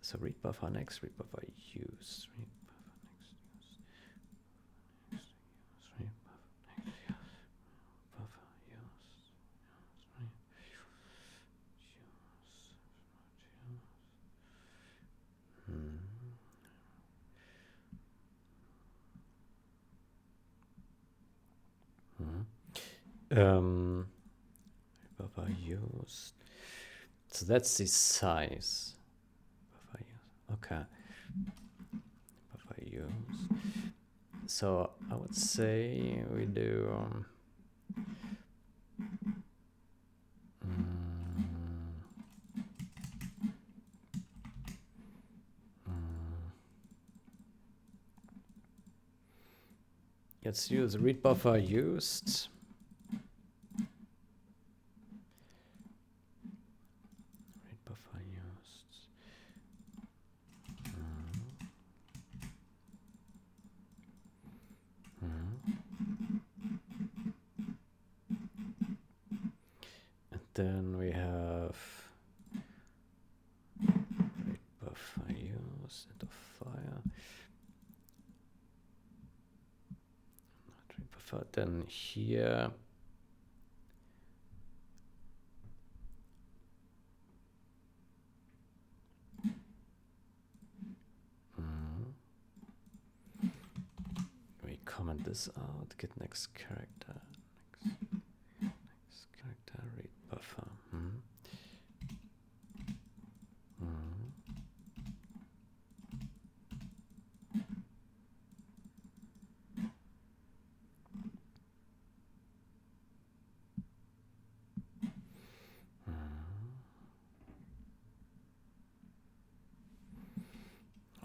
So read buffer next, read buffer use, read buffer next use, read buffer next use, buffer use. Buffer used. So that's the size. Buffer used. Okay. Buffer used. So I would say we do let's use read buffer used. Read buffer used. And then we have read buffer used into fire. Not read buffer. Then here. We comment this out. Get next character. Next character. Read buffer.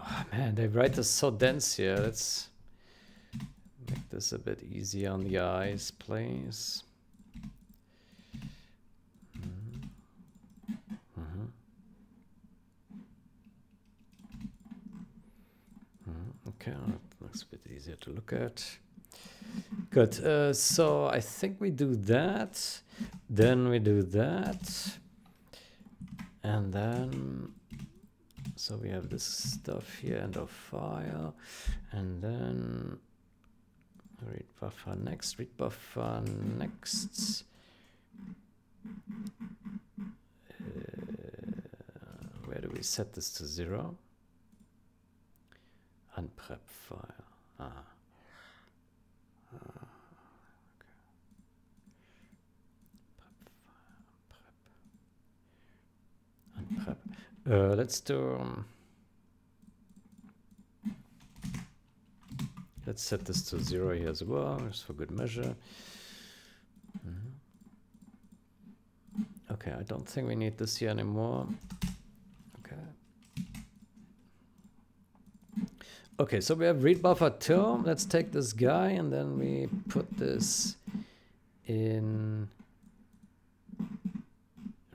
Oh, man, they write this so dense here. Let's make this a bit easier on the eyes, please. Okay, that looks a bit easier to look at. Good. So I think we do that. Then we do that. And then, so we have this stuff here, end of file. And then read buffer next, read buffer next. Where do we set this to 0? Unprep file. Okay. Unprep. Let's do. Let's set this to 0 here as well, just for good measure. Okay, I don't think we need this here anymore. Okay, so we have read buffer 2. Let's take this guy and then we put this in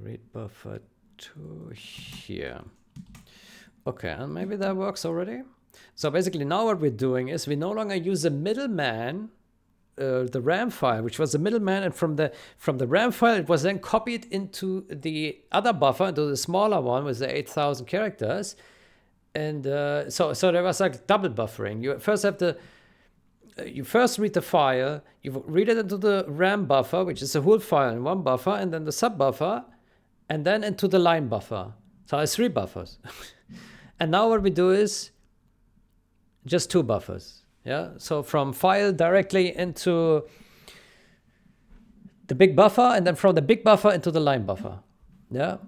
read buffer 2 here. Okay, and maybe that works already. So basically now what we're doing is we no longer use a middleman, the RAM file, which was the middleman, and from the RAM file it was then copied into the other buffer, into the smaller one with the 8,000 characters. And so there was like double buffering. You first have you first read the file, you read it into the RAM buffer, which is a whole file in one buffer, and then the sub buffer, and then into the line buffer. So it's 3 buffers. And now what we do is just 2 buffers. Yeah. So from file directly into the big buffer, and then from the big buffer into the line buffer. Yeah.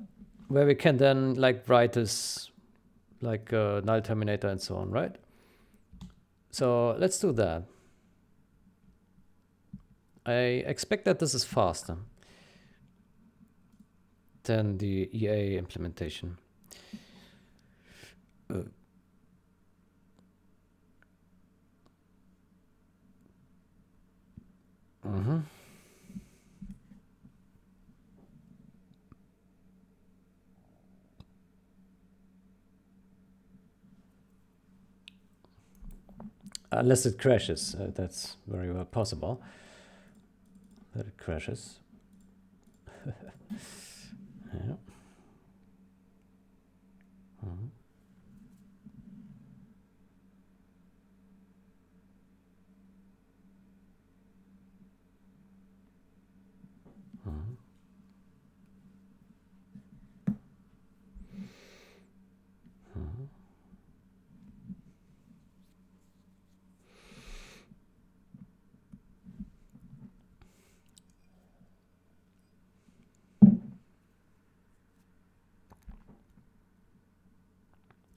Where we can then like write this like null terminator and so on, right? So let's do that. I expect that this is faster than the EA implementation. Unless it crashes, that's very well possible that it crashes. Yeah.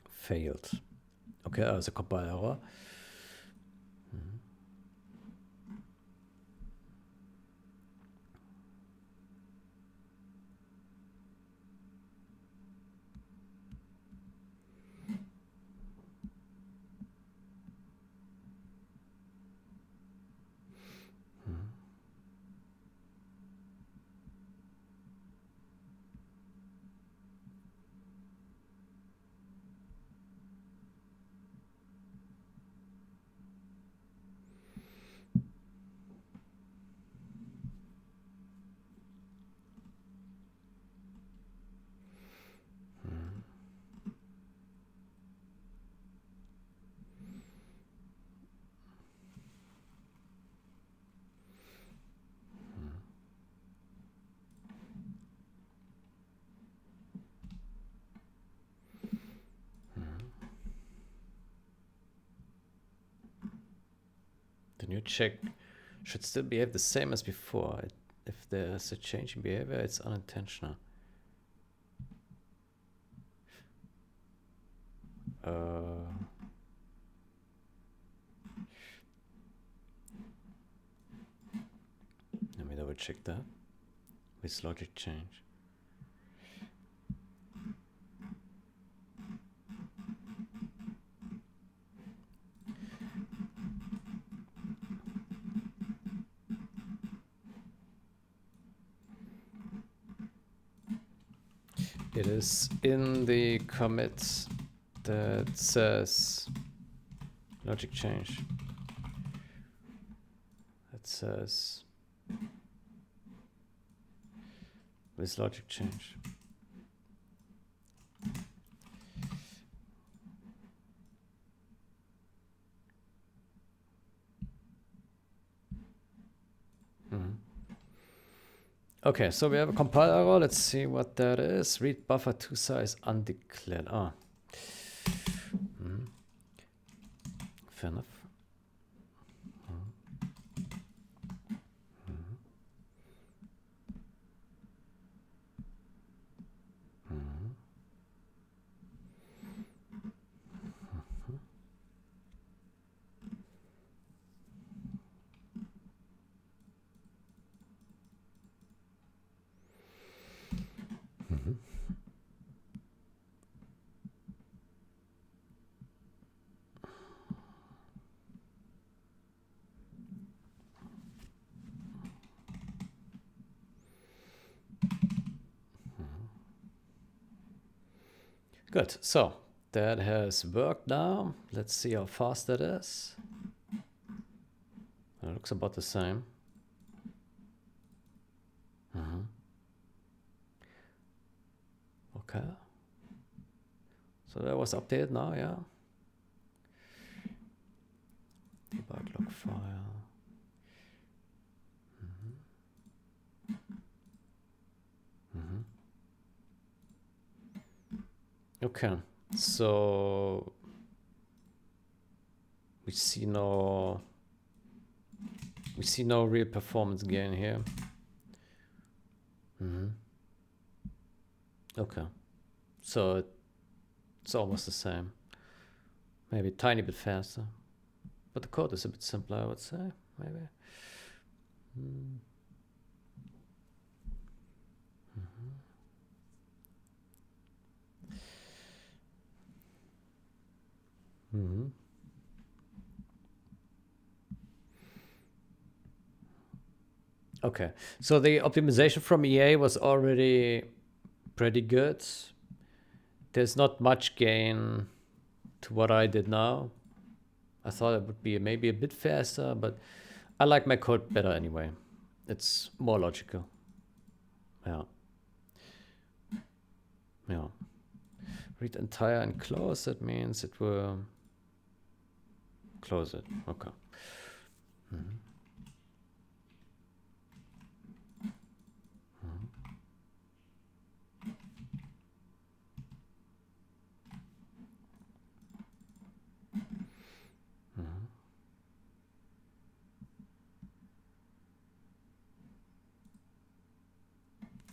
Failed. Okay, also compile error. check. Should still behave the same as before. If there's a change in behavior, it's unintentional. Let me double check that with logic change. It is in the commit that says logic change. It says with logic change. Okay, so we have a compile error. Let's see what that is. Read buffer to size undeclared. Fair enough. Good, so that has worked now. Let's see how fast that is. It looks about the same. Okay. So that was updated now, yeah. Debug log file. Okay, so we see no real performance gain here. Okay, so it's almost the same, maybe a tiny bit faster, but the code is a bit simpler, I would say, maybe. Okay, so the optimization from EA was already pretty good. There's not much gain to what I did now. I thought it would be maybe a bit faster, but I like my code better anyway. It's more logical. Yeah. Yeah. Read entire and close, that means it will close it. Okay.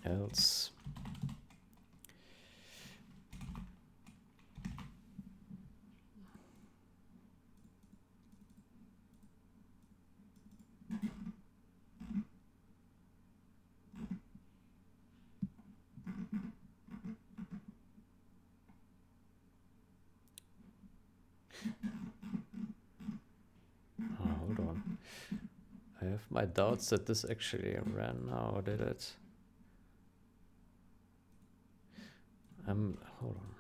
Else. Hold on. I have my doubts that this actually ran now, or did it? Hold on.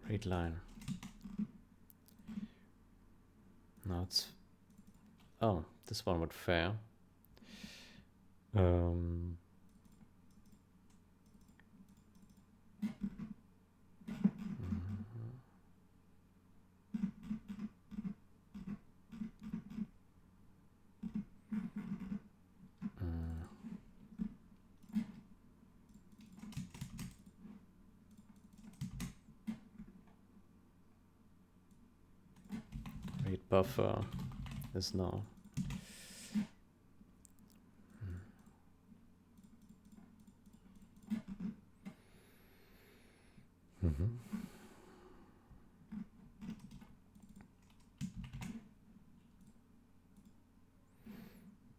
readLine. No, it's... Oh, this one would fail. buffer is now.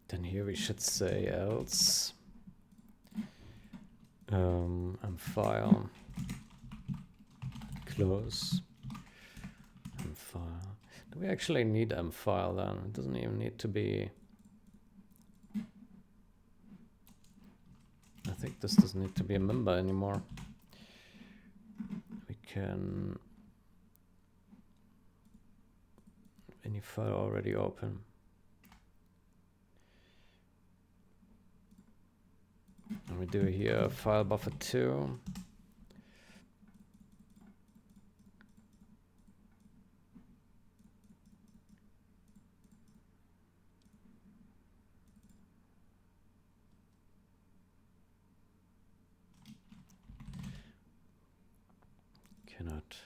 Then here we should say else file close file. Do we actually need file then? It doesn't even need to be. I think this doesn't need to be a member anymore. We can any file already open. And we do here file buffer 2. Cannot.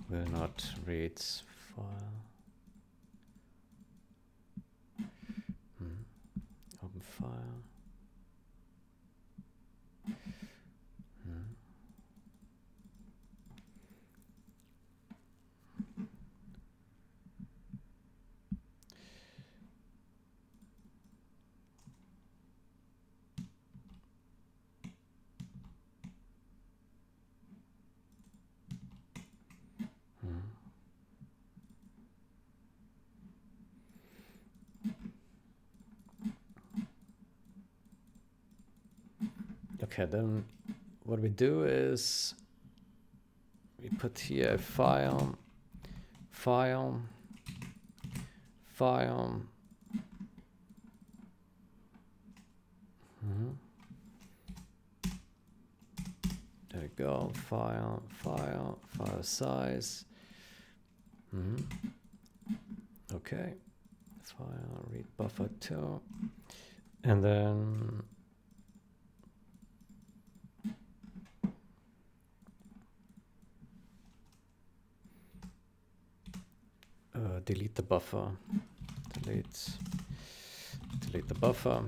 Will not read file. Open file. Okay, then what we do is we put here a file. There we go, file size. Okay, file read buffer 2. And then delete the buffer. Delete the buffer.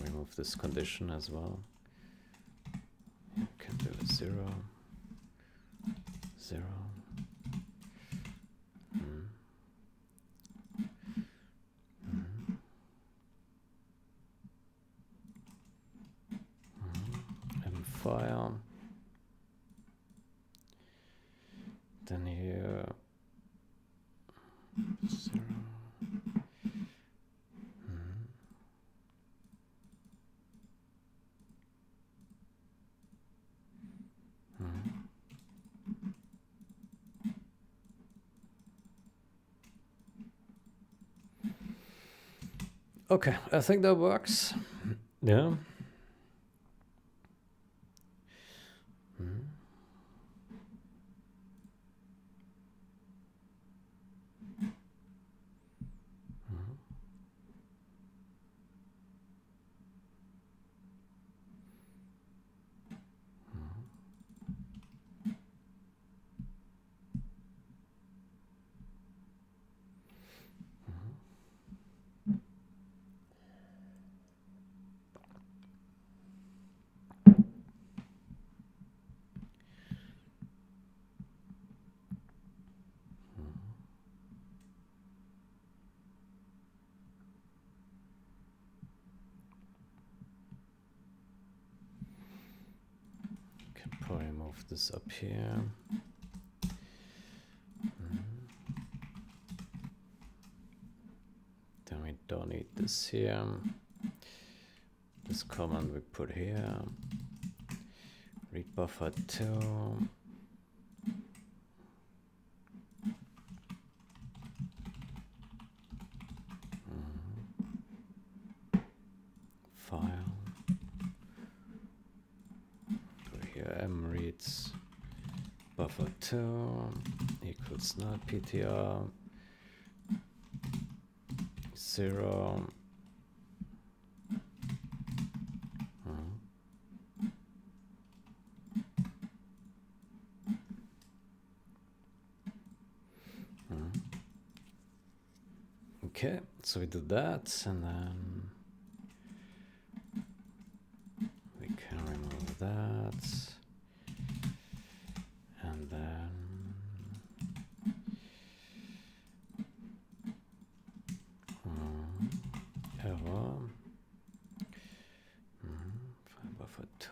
Remove this condition as well. You can do a 0, 0. File. Then here 0. Okay, I think that works. Yeah. Probably move this up here. Then we don't need this here. This command we put here. Read buffer 2. file. Go here, m reads buffer2 equals null ptr 0. Okay, so we do that, and then we can remove that, and then error file buffer2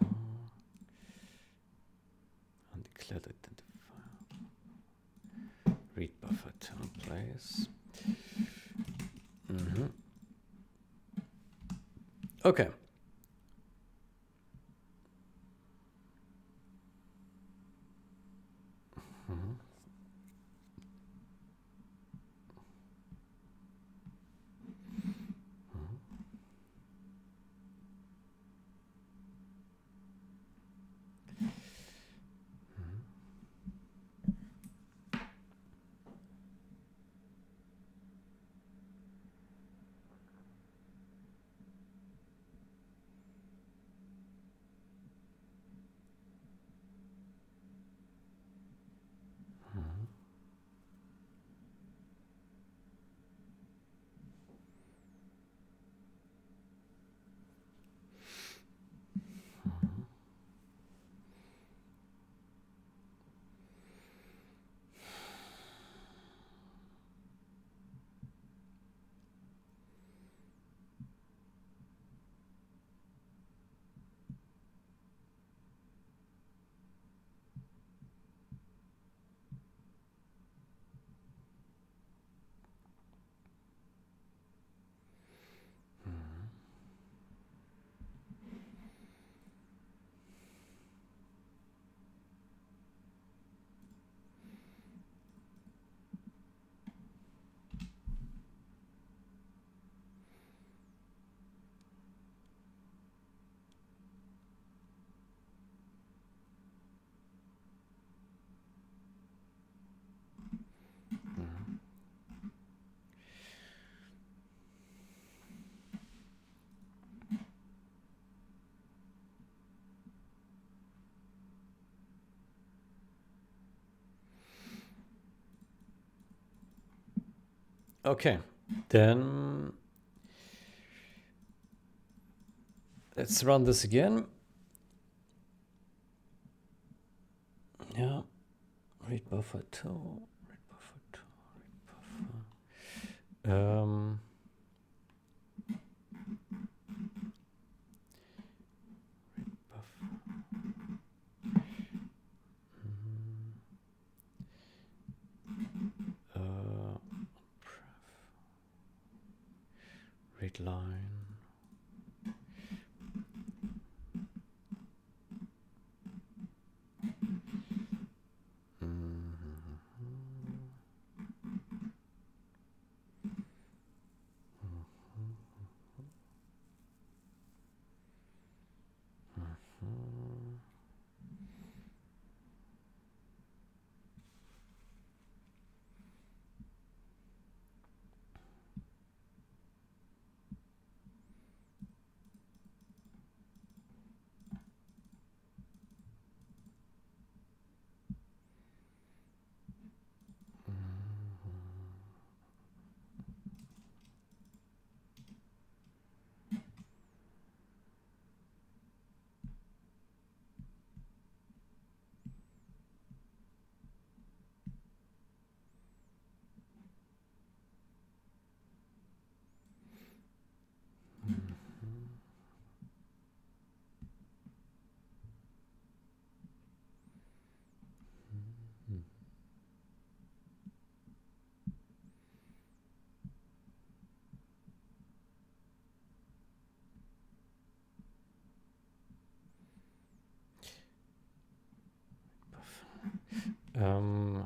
undeclared identifier read buffer2 in place. Okay. Okay, then let's run this again. Yeah, read buffer2, read buffer2, read buffer. readLine.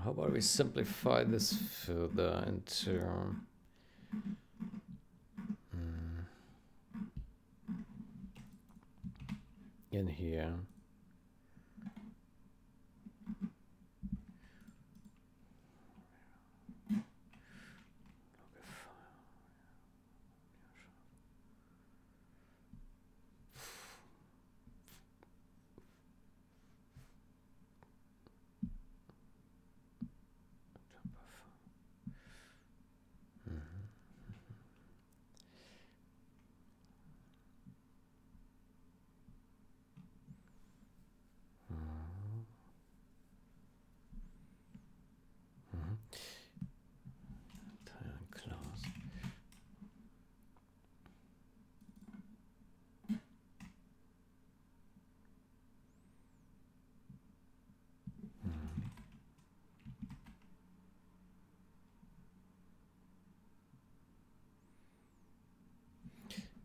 How about we simplify this further into in here.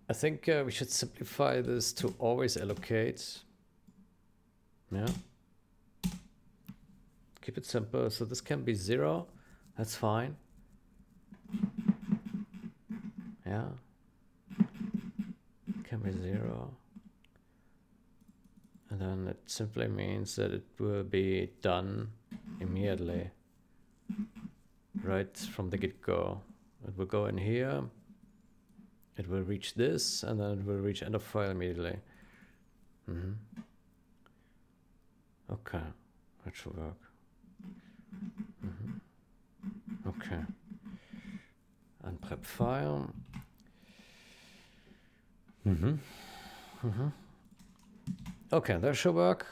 I think we should simplify this to always allocate. Yeah. Keep it simple. So this can be 0. That's fine. Yeah. Can be 0. And then it simply means that it will be done immediately. Right from the get-go. It will go in here. It will reach this, and then it will reach end of file immediately. Okay, that should work. Okay. Unprep file. Okay, that should work.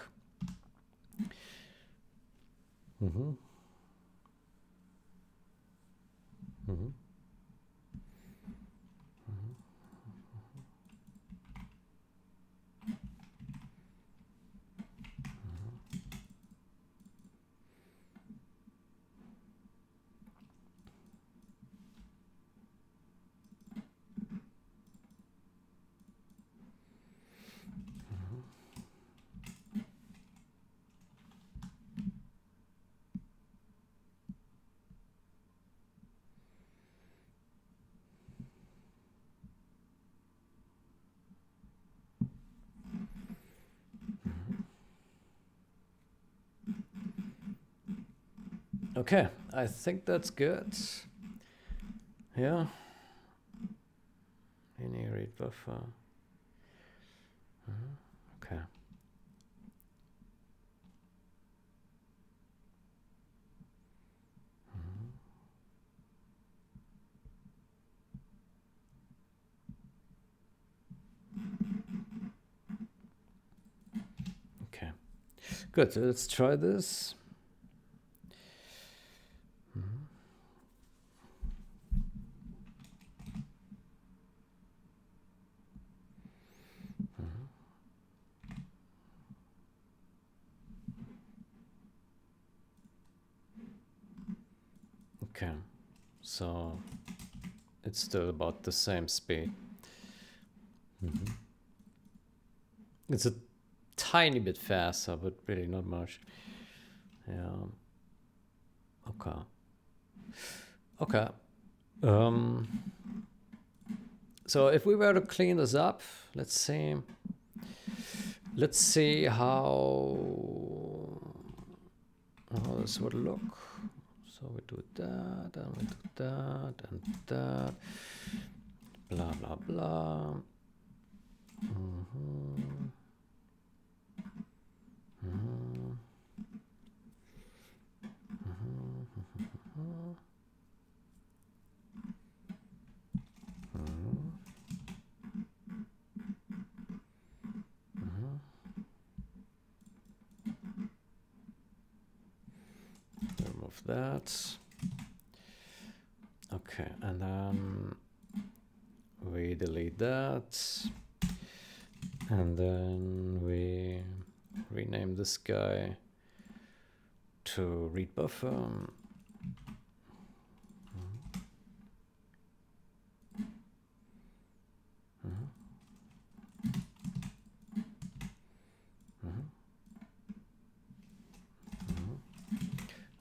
Okay, I think that's good. Yeah. Any read buffer. Okay. Okay. Good. So let's try this. Okay, so it's still about the same speed. It's a tiny bit faster, but really not much. Yeah. Okay. Okay. So if we were to clean this up, let's see how this would look. So we do that, and we do that, and that, blah, blah, blah. Remove that. Okay, and then we delete that. And then we rename this guy to read buffer.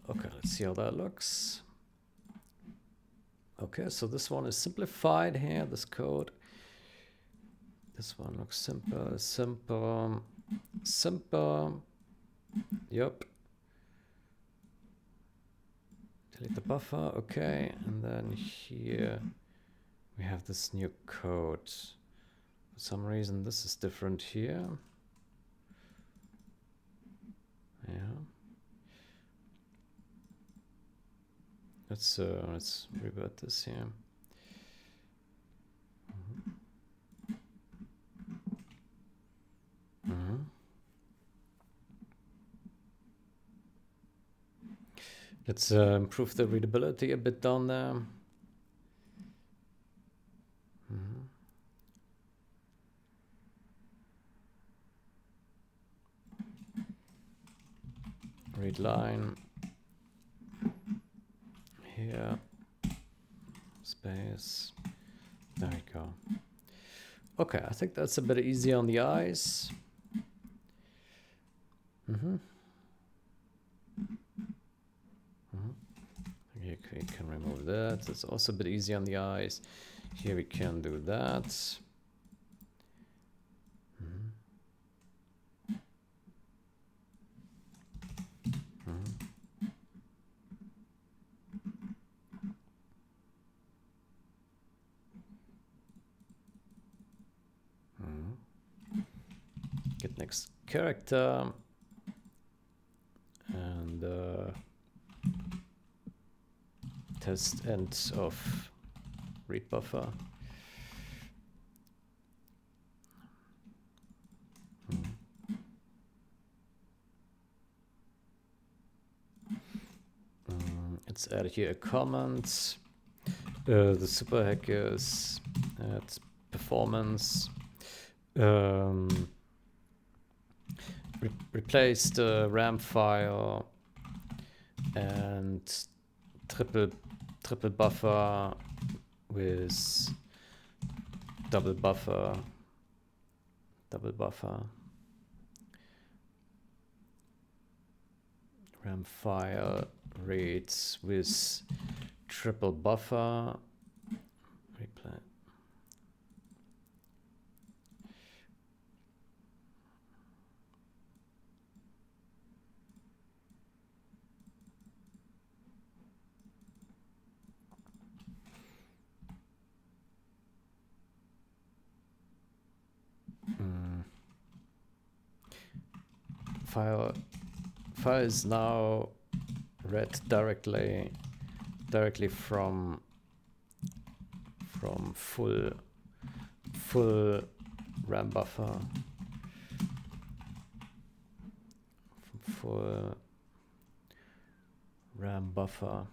Okay, let's see how that looks. Okay, so this one is simplified here, this code. This one looks simple. simple. Yep. Delete the buffer. Okay. And then here we have this new code. For some reason, this is different here. Yeah. Let's revert this here. Let's improve the readability a bit down there. Readline. Here. Space. There we go. Okay, I think that's a bit easy on the eyes. Here we can remove that. It's also a bit easy on the eyes. Here we can do that. Get next character. And test end of read buffer. Let's add here a comment. The super hackers at performance. Replace the RAM file and triple buffer with double buffer. RAM file reads with triple buffer. Replay. File is now read directly from full RAM buffer. From full RAM buffer.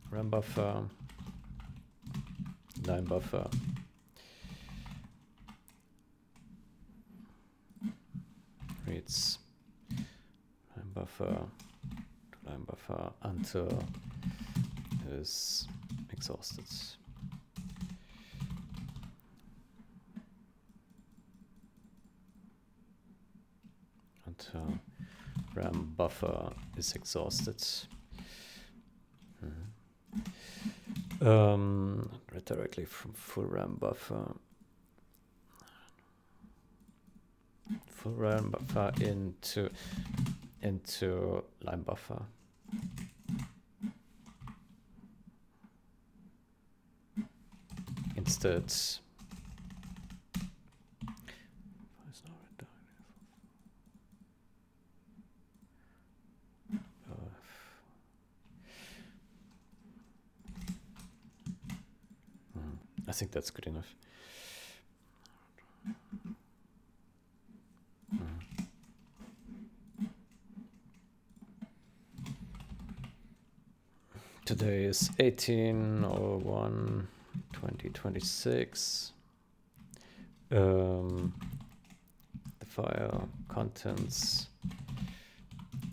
RAM buffer, line buffer. Reads line buffer to line buffer until it is exhausted. Until RAM buffer is exhausted. Read directly from full RAM buffer. Full RAM buffer into line buffer. Instead, I think that's good enough. Today is 18/01/2026. The file contents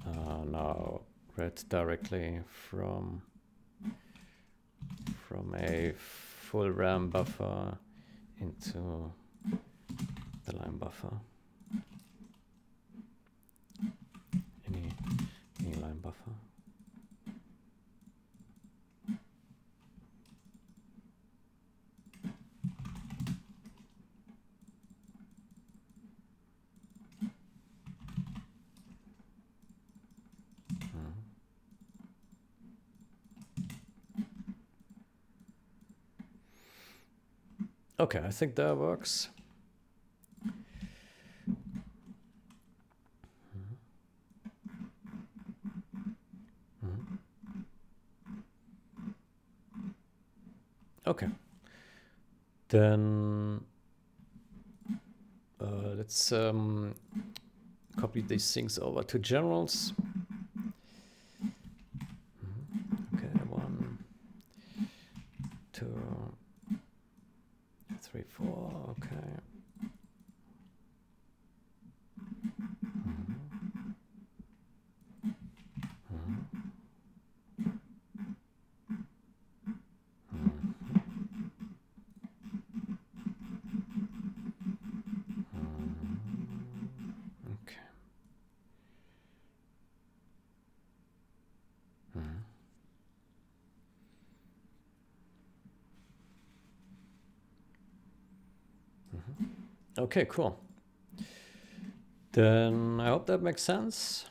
are now read directly from a full RAM buffer into the line buffer. readLine buffer. Okay, I think that works. Okay, then let's copy these things over to generals. Okay, 1, 2, 3, 4. Okay. Okay. Okay, cool. Then I hope that makes sense.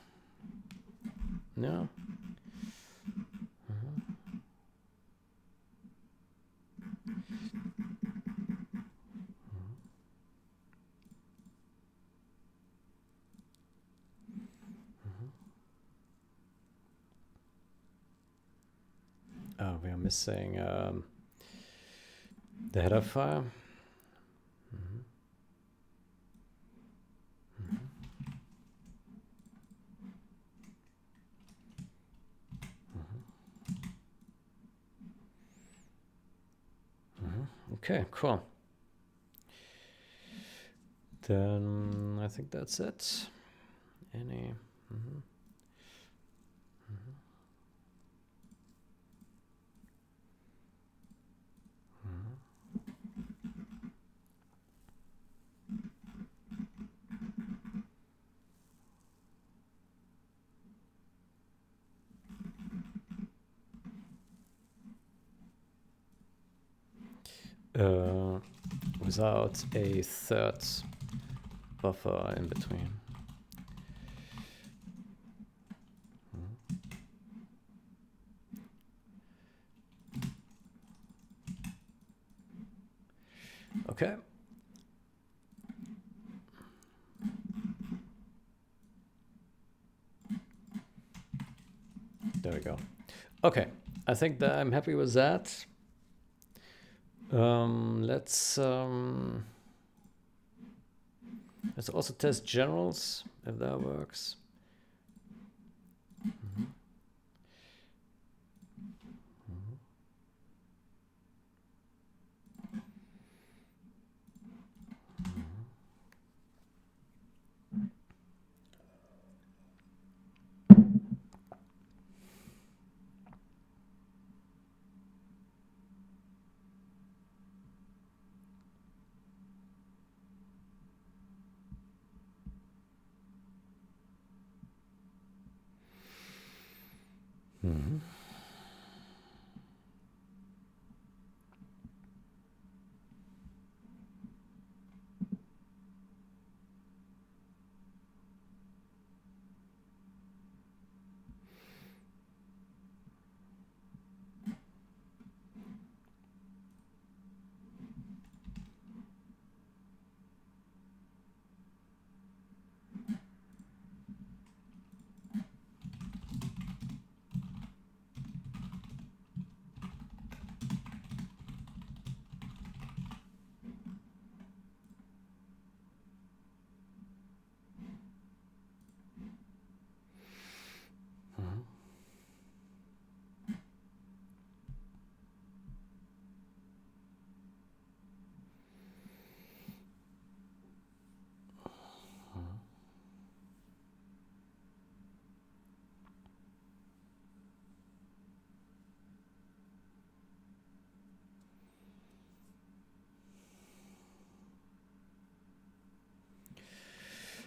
Yeah. Oh, we are missing the header file. Okay, cool. Then I think that's it. Any? Without a third buffer in between. Okay. There we go. Okay, I think that I'm happy with that. Let's also test generals if that works.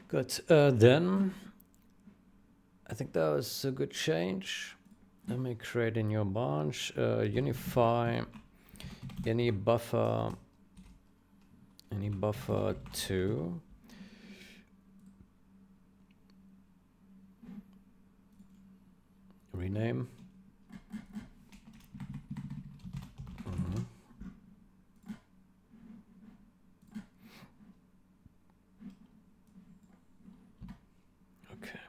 Good. Then I think that was a good change. Let me create a new branch. Unify any buffer 2. Rename. Okay.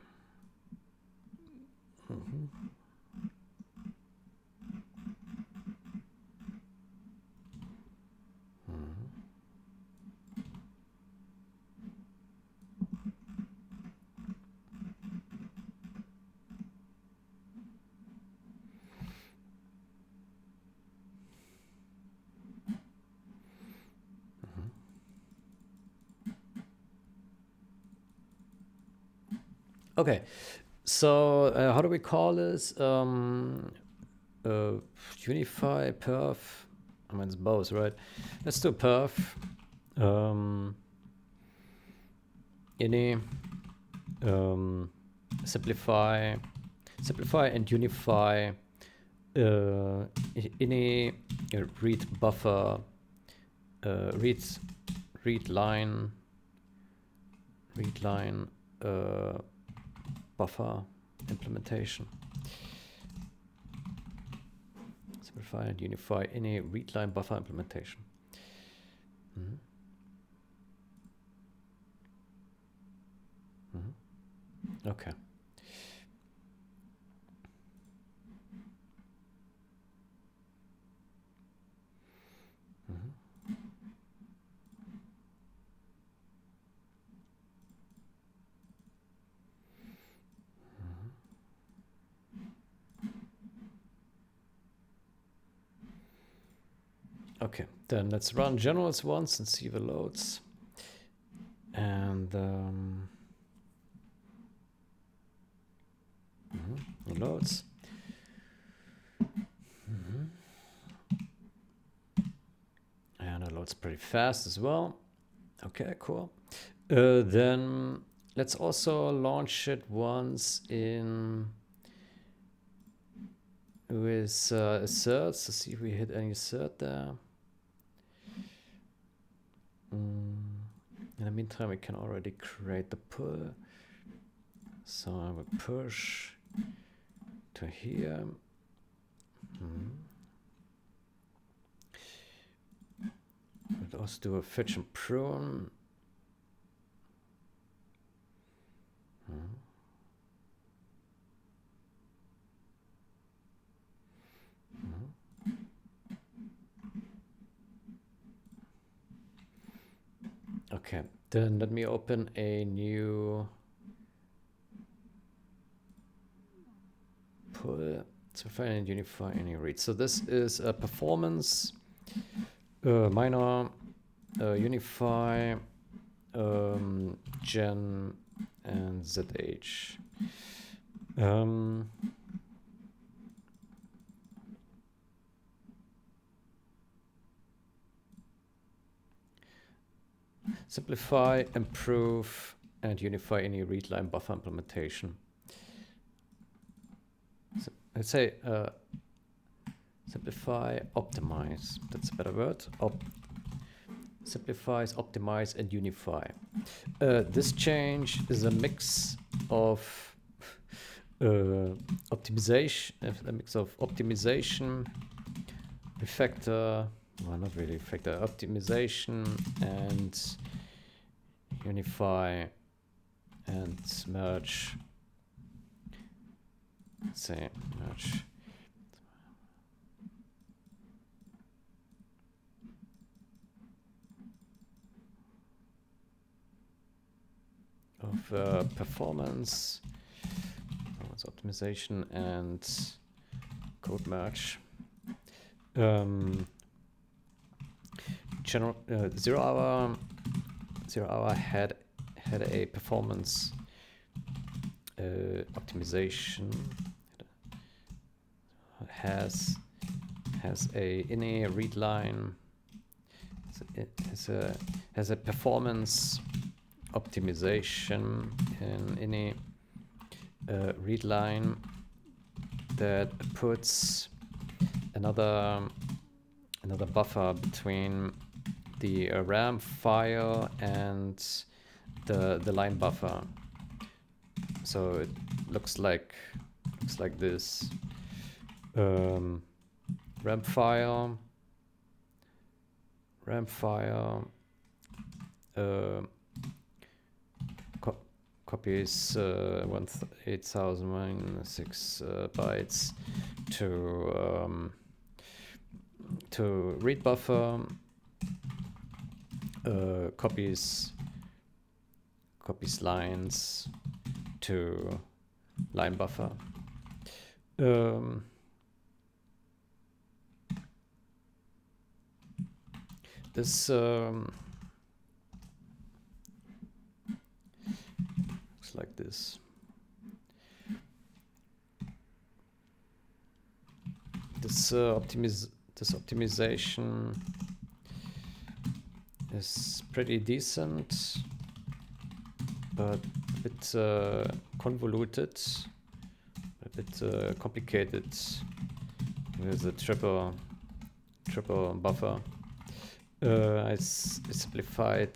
Okay, so how do we call this? Unify perf. I mean, it's both, right? Let's do perf. Any simplify and unify any read buffer readLine buffer implementation. Simplify and unify any readLine buffer implementation. Okay. Okay, then let's run generals once and see the loads. And loads. And it loads pretty fast as well. Okay, cool. Then let's also launch it once with asserts to see if we hit any assert there. In the meantime, we can already create the pull. So I will push to here. We'll also do a fetch and prune. Okay, then let me open a new pull to find and unify any read. So this is a performance minor unify gen and zh. Simplify, improve, and unify any readline buffer implementation. So let's say simplify, optimize. That's a better word. Simplifies, optimize, and unify. This change is a mix of optimization, refactor. Well, not really refactor, optimization, and unify and merge. Let's say merge. Of performance optimization and code merge. General 0 hour had a performance optimization. Has a ini readline. It has a performance optimization in readLine that puts another buffer between the RAM file and the line buffer. So it looks like this. RAM file, copies 8006 bytes to read buffer, copies lines to line buffer. This looks like this. This optimization is pretty decent, but a bit convoluted, a bit complicated with a triple buffer. I simplified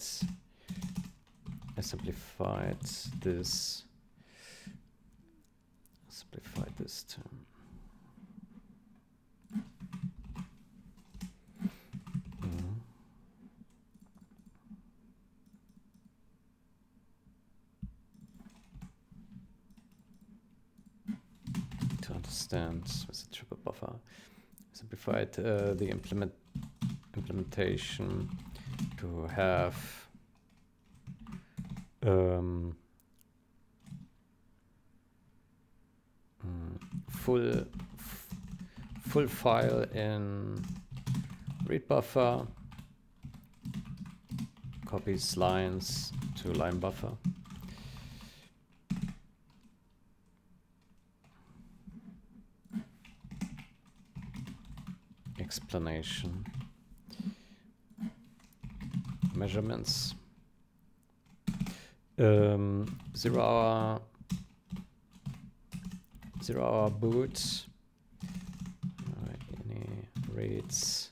this. Term. To understand with a triple buffer, simplified the implementation to have full file in read buffer, copies lines to line buffer. Explanation. Measurements. 0 hour boot. Any reads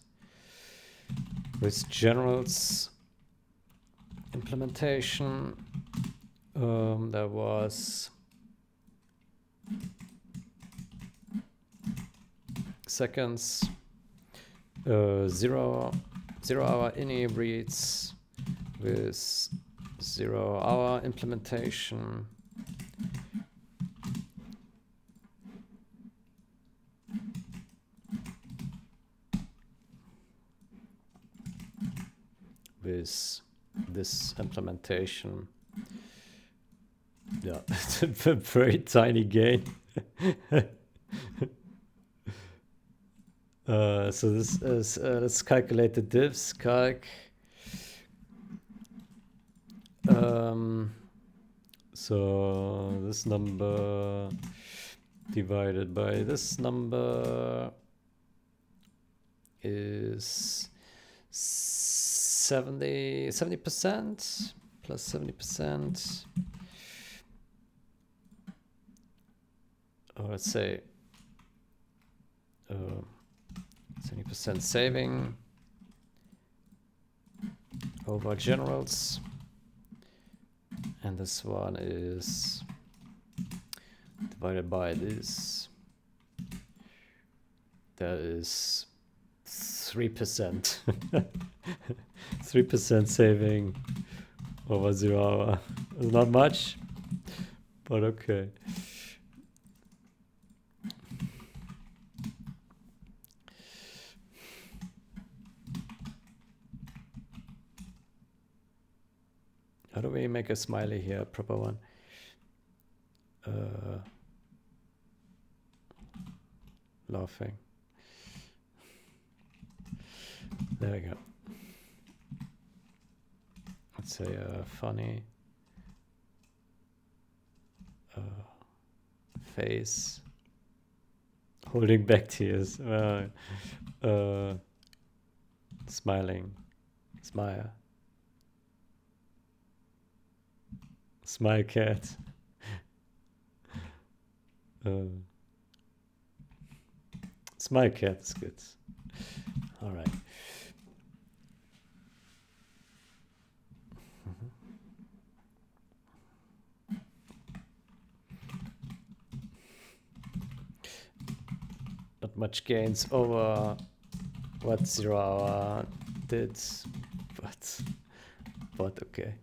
with generals implementation. There was seconds. 0 hour ini reads with 0 hour implementation. With this implementation, yeah, it's a very tiny gain. So this is let's calculate the diffs calc. So this number divided by this number is 70% plus 70%. Or let's say 70% saving over generals, and this one is divided by this. That is 3%. 3% saving over 0 hour. It's not much, but okay. How do we make a smiley here, a proper one? Laughing. There we go. Let's say funny face, holding back tears, smiling, smile. Smile cat. Smile cat is good. All right. Not much gains over what 0 hour did, but okay.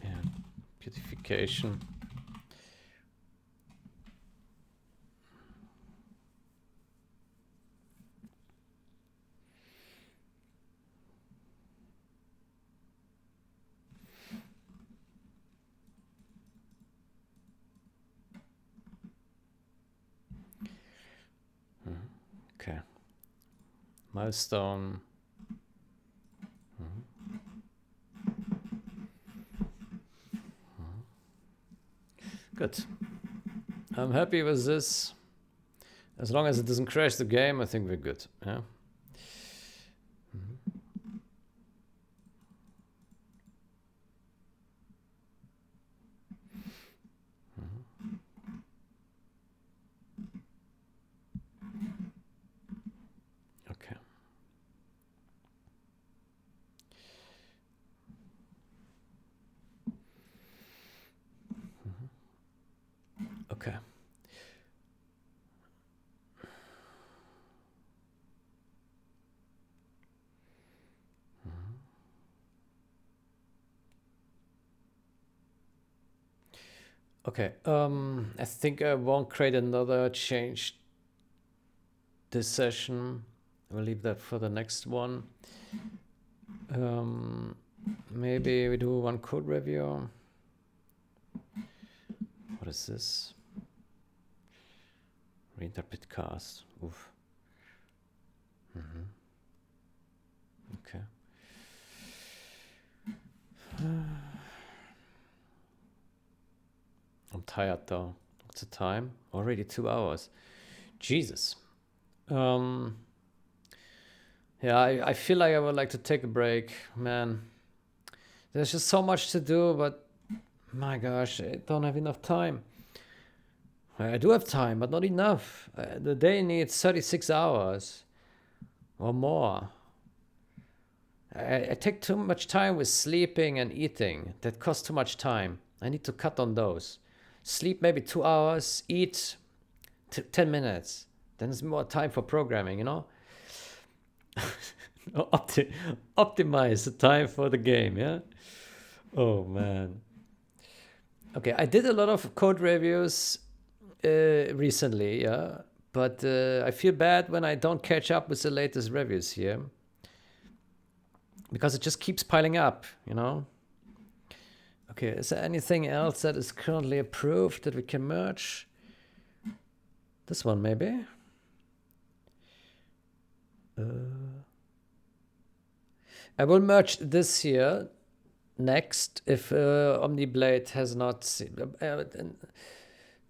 Yeah, beautification. Okay. Milestone. Good. I'm happy with this. As long as it doesn't crash the game, I think we're good. Yeah. Okay. Okay. Okay. I think I won't create another change this session. We'll leave that for the next one. Maybe we do one code review. What is this? Reinterpret cast. Oof. Okay. I'm tired though. What's the time? Already 2 hours. Jesus. Yeah, I feel like I would like to take a break, man. There's just so much to do, but my gosh, I don't have enough time. I do have time, but not enough. The day needs 36 hours or more. I take too much time with sleeping and eating. That costs too much time. I need to cut on those. Sleep maybe 2 hours, eat 10 minutes. Then it's more time for programming, you know? Optimize the time for the game, yeah? Oh, man. Okay, I did a lot of code reviews recently, yeah? But I feel bad when I don't catch up with the latest reviews here. Because it just keeps piling up, you know? Okay, is there anything else that is currently approved that we can merge? This one, maybe? I will merge this here next if OmniBlade has not seen.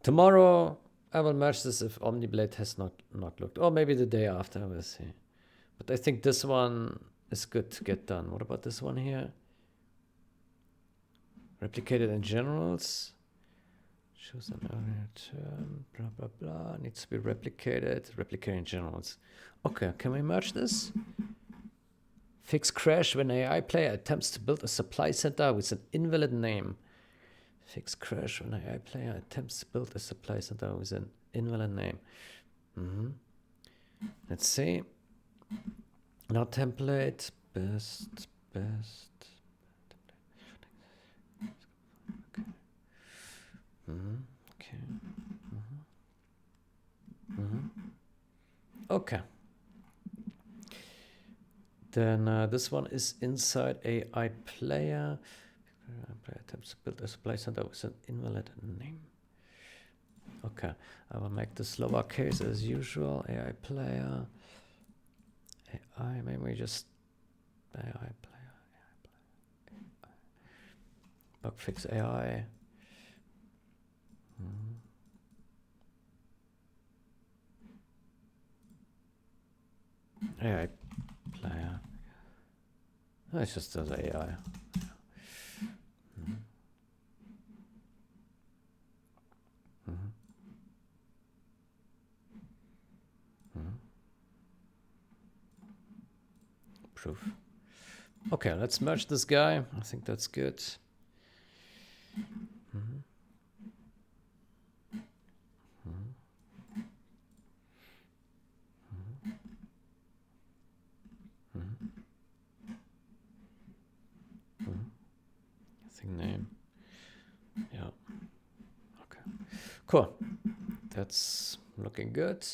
Tomorrow I will merge this if OmniBlade has not looked. Or maybe the day after, we'll see. But I think this one is good to get done. What about this one here? Replicated in generals. Choose an earlier term, blah, blah, blah. Needs to be replicated. Replicated in generals. Okay, can we merge this? Fix crash when AI player attempts to build a supply center with an invalid name. Fix crash when AI player attempts to build a supply center with an invalid name. Let's see. Now template, best. Okay. Okay. Then this one is inside AI player. Player attempts to build a supply center with an invalid name. Okay, I will make this lowercase as usual. AI player. AI, maybe just AI player. Bug fix AI. AI player. Oh, it's just as AI. Proof. Okay, let's merge this guy. I think that's good. Thing name. Yeah. Okay. Cool. That's looking good.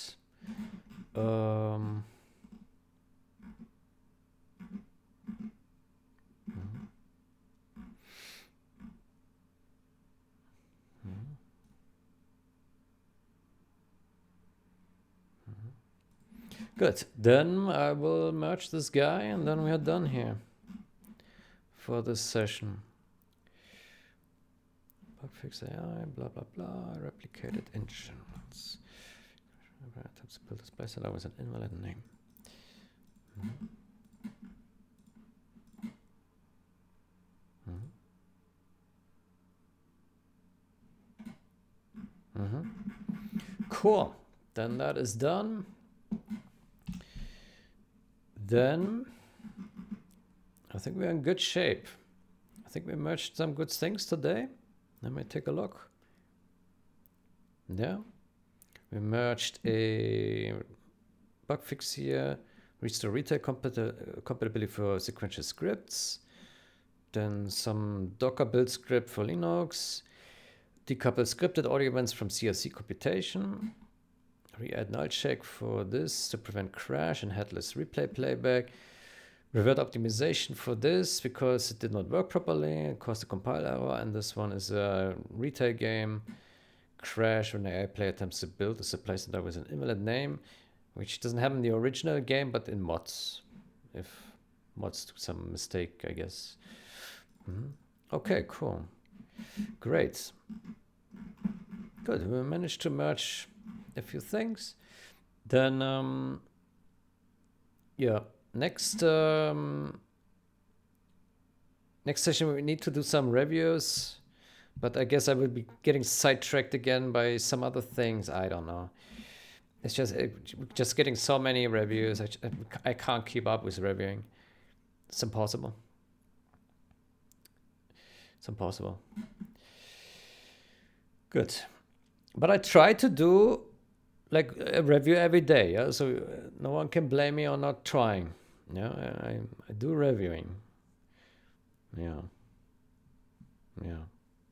Good. Then I will merge this guy and then we are done here for this session. Bug fix AI, blah, blah, blah. Replicated in generals. Attempts to build a supply center with an invalid name. Cool. Then that is done. Then I think we're in good shape. I think we merged some good things today. Let me take a look. Yeah. We merged a bug fix here, restore retail compatibility for sequential scripts, then some Docker build script for Linux, decouple scripted audio events from CRC computation, re-add null check for this to prevent crash and headless replay playback, revert optimization for this because it did not work properly, it caused a compile error, and this one is a retail game. Crash when the AI player attempts to build a supply center with an invalid name, which doesn't happen in the original game, but in mods. If mods do some mistake, I guess. Okay, cool. Great. Good, we managed to merge a few things. Then, yeah, next session we need to do some reviews. But I guess I will be getting sidetracked again by some other things. I don't know. It's just getting so many reviews. I can't keep up with reviewing. It's impossible. It's impossible. Good. But I try to do like a review every day. Yeah? So no one can blame me on not trying. Yeah, I do reviewing. Yeah. Yeah.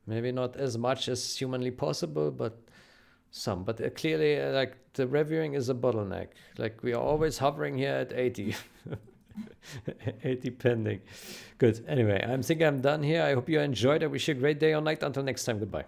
Maybe not as much as humanly possible, but some. But clearly, like the reviewing is a bottleneck. Like we are always hovering here at 80. 80 pending. Good. Anyway, I think I'm done here. I hope you enjoyed. I wish you a great day or night. Until next time. Goodbye.